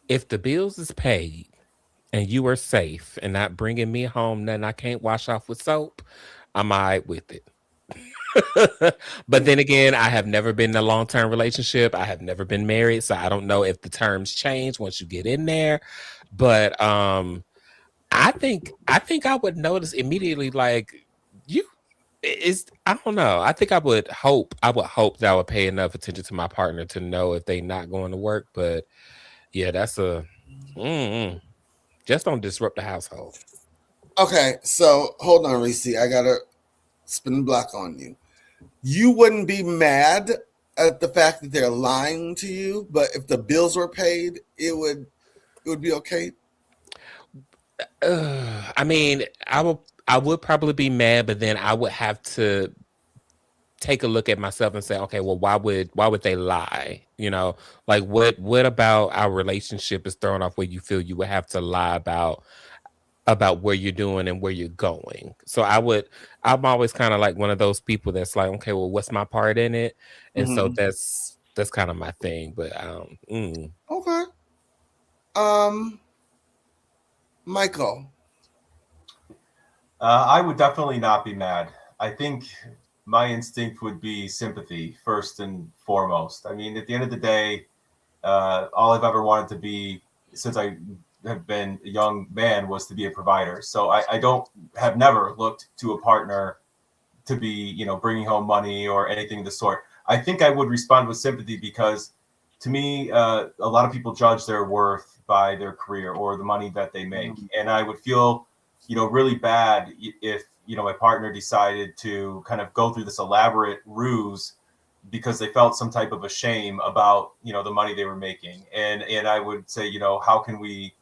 if the bills is paid and you are safe and not bringing me home nothing I can't wash off with soap, I'm all right with it. But then again, I have never been in a long-term relationship. I have never been married, so I don't know if the terms change once you get in there. But I think I would notice immediately, like, I don't know. I think I would hope that I would pay enough attention to my partner to know if they not going to work. But yeah, that's just don't disrupt the household. Okay, so hold on, Reese. I gotta spin the block on you. You wouldn't be mad at the fact that they're lying to you, but if the bills were paid, it would be okay. I mean, I would probably be mad, but then I would have to take a look at myself and say, okay, well, why would they lie? You know, like what about our relationship is thrown off where you feel you would have to lie about where you're doing and where you're going. So I'm always kind of like one of those people that's like, okay, well, what's my part in it? And so that's kind of my thing. But Okay. Michael. I would definitely not be mad. I think my instinct would be sympathy first and foremost. I mean, at the end of the day, all I've ever wanted to be since I have been a young man was to be a provider. So I have never looked to a partner to be, bringing home money or anything of the sort. I think I would respond with sympathy because to me, a lot of people judge their worth by their career or the money that they make. And I would feel, really bad if, my partner decided to kind of go through this elaborate ruse because they felt some type of a shame about, the money they were making. And I would say, how can we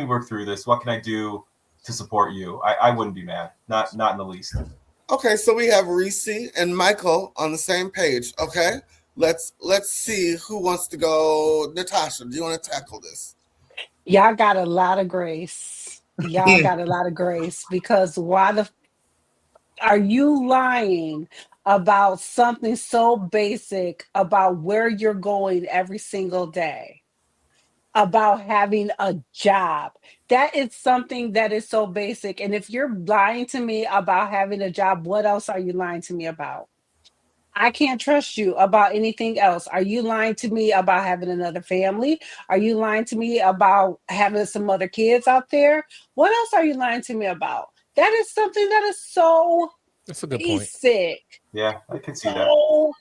work through this? What can I do to support you? I wouldn't be mad. Not in the least. Okay, so we have Reese and Michael on the same page. Okay, let's see who wants to go. Natasha, do you want to tackle this? Y'all got a lot of grace. Y'all got a lot of grace because why are you lying about something so basic about where you're going every single day? About having a job. That is something that is so basic. And if you're lying to me about having a job, what else are you lying to me about? I can't trust you about anything else. Are you lying to me about having another family? Are you lying to me about having some other kids out there? What else are you lying to me about? That is something that is so that's a good basic. Point. Yeah, I can see that.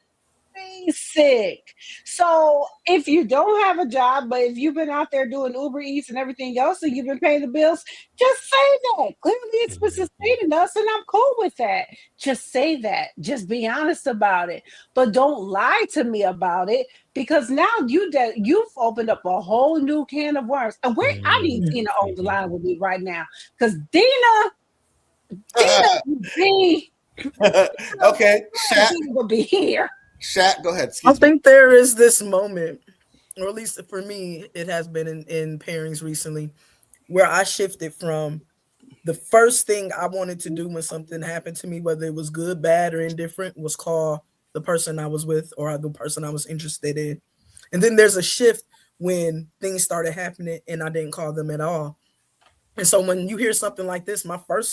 Basic. So if you don't have a job, but if you've been out there doing Uber Eats and everything else and you've been paying the bills, just say that. Clearly it's been sustaining us and I'm cool with that. Just say that. Just be honest about it. But don't lie to me about it because now you've opened up a whole new can of worms. And I need Dina on the line with me right now because Dina okay, Shat will be here. Shat, go ahead. I think there is this moment or at least for me, it has been in pairings recently, where I shifted from the first thing I wanted to do when something happened to me, whether it was good, bad, or indifferent, was call the person I was with or the person I was interested in. And then there's a shift when things started happening and I didn't call them at all. And so when you hear something like this, remember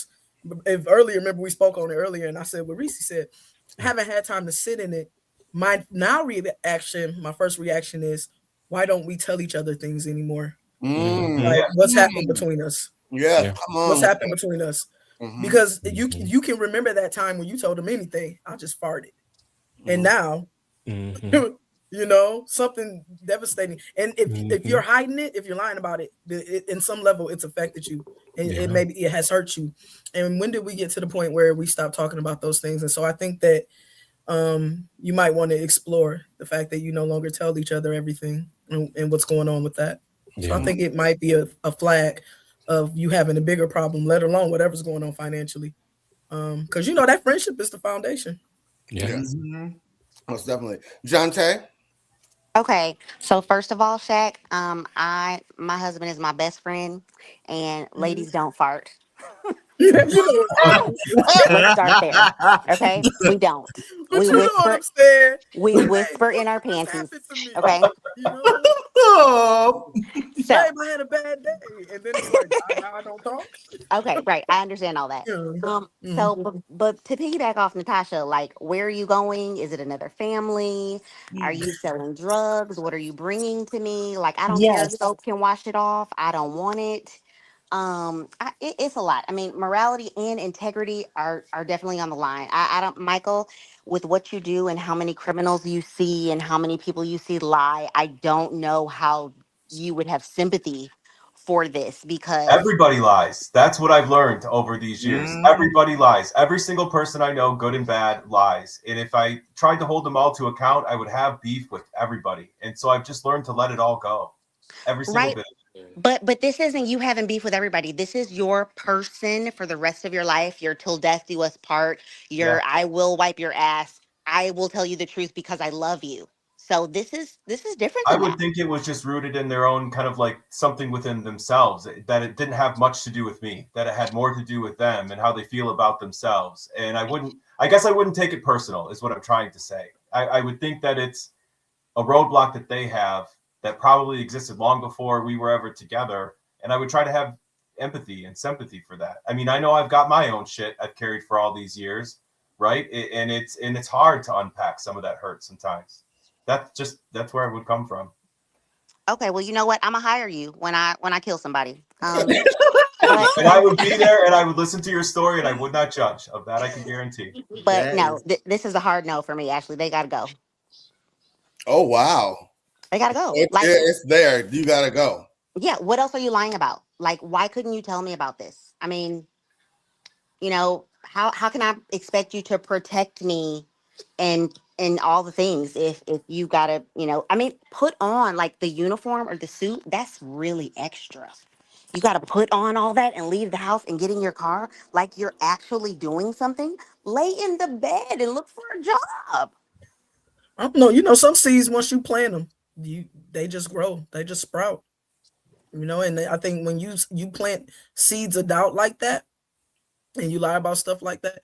we spoke on it earlier, and I said what Reese said, I haven't had time to sit in it. My first reaction is, why don't we tell each other things anymore? Like, what's happened between us? Yeah, come on. What's happened between us? Mm-hmm. Because you can remember that time when you told him anything. I just farted, and now, something devastating. And if you're hiding it, if you're lying about it, in some level, it's affected you, and it has hurt you. And when did we get to the point where we stop talking about those things? And so I think that you might want to explore the fact that you no longer tell each other everything and what's going on with that. So I think it might be a flag of you having a bigger problem, let alone whatever's going on financially. Because that friendship is the foundation. Yes. Most definitely. Jonte? Okay, so first of all, Shaq, my husband is my best friend, and ladies don't fart. Let's start there. Okay, we don't. But We you know whisper. what I'm saying? We whisper in our panties. Okay. So, So, I had a bad day, and then it's like I don't talk. okay, right. I understand all that. So, but to piggyback off Natasha, like, where are you going? Is it another family? Are you selling drugs? What are you bringing to me? Like, I don't care if soap can wash it off. I don't want it. It's a lot. I mean, morality and integrity are definitely on the line. I don't, Michael, with what you do and how many criminals you see and how many people you see lie, I don't know how you would have sympathy for this, because everybody lies. That's what I've learned over these years. Everybody lies. Every single person I know, good and bad, lies. And if I tried to hold them all to account, I would have beef with everybody. And so I've just learned to let it all go. Every single bit. But this isn't you having beef with everybody. This is your person for the rest of your life. Your till death do us part. I will wipe your ass. I will tell you the truth because I love you. So this is different I than would that. think it was just rooted in their own kind of like something within themselves, that it didn't have much to do with me, that it had more to do with them and how they feel about themselves. And I guess I wouldn't take it personal is what I'm trying to say. I would think that it's a roadblock that they have that probably existed long before we were ever together. And I would try to have empathy and sympathy for that. I mean, I know I've got my own shit I've carried for all these years, right? And it's hard to unpack some of that hurt sometimes. That's where it would come from. Okay, well, you know what? I'm gonna hire you when I kill somebody. And I would be there and I would listen to your story and I would not judge. Of that I can guarantee. But no, this is a hard no for me, Ashley. They gotta go. Oh wow. They gotta go. It's there. You gotta go. Yeah, what else are you lying about? Like, why couldn't you tell me about this? I mean, how can I expect you to protect me and all the things if you gotta, put on like the uniform or the suit? That's really extra. You gotta put on all that and leave the house and get in your car like you're actually doing something. Lay in the bed and look for a job. I don't know. Some seeds, once you plant them, they just grow. They just sprout. And I think when you plant seeds of doubt like that, and you lie about stuff like that,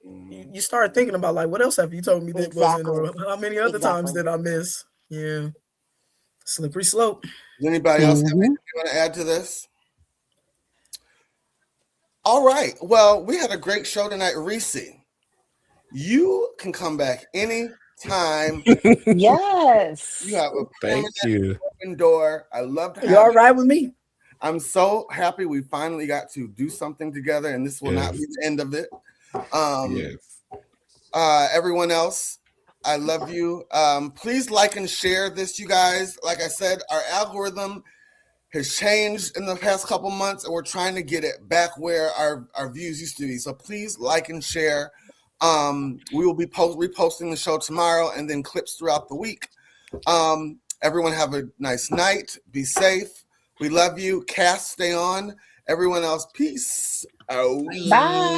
you start thinking about, like, what else have you told me that wasn't, or how many other times did I miss? Yeah, slippery slope. Does anybody else have anything you want to add to this? All right. Well, we had a great show tonight, Reese. You can come back anytime. Yes. You have a permanent open door. I love to have you. All right with me? I'm so happy we finally got to do something together, and this will not be the end of it. Everyone else, I love you. Please like and share this, you guys. Like I said, our algorithm has changed in the past couple months, and we're trying to get it back where our views used to be. So please like and share. We will be reposting the show tomorrow and then clips throughout the week. Everyone have a nice night. Be safe. We love you. Cass, stay on. Everyone else, peace out. Bye.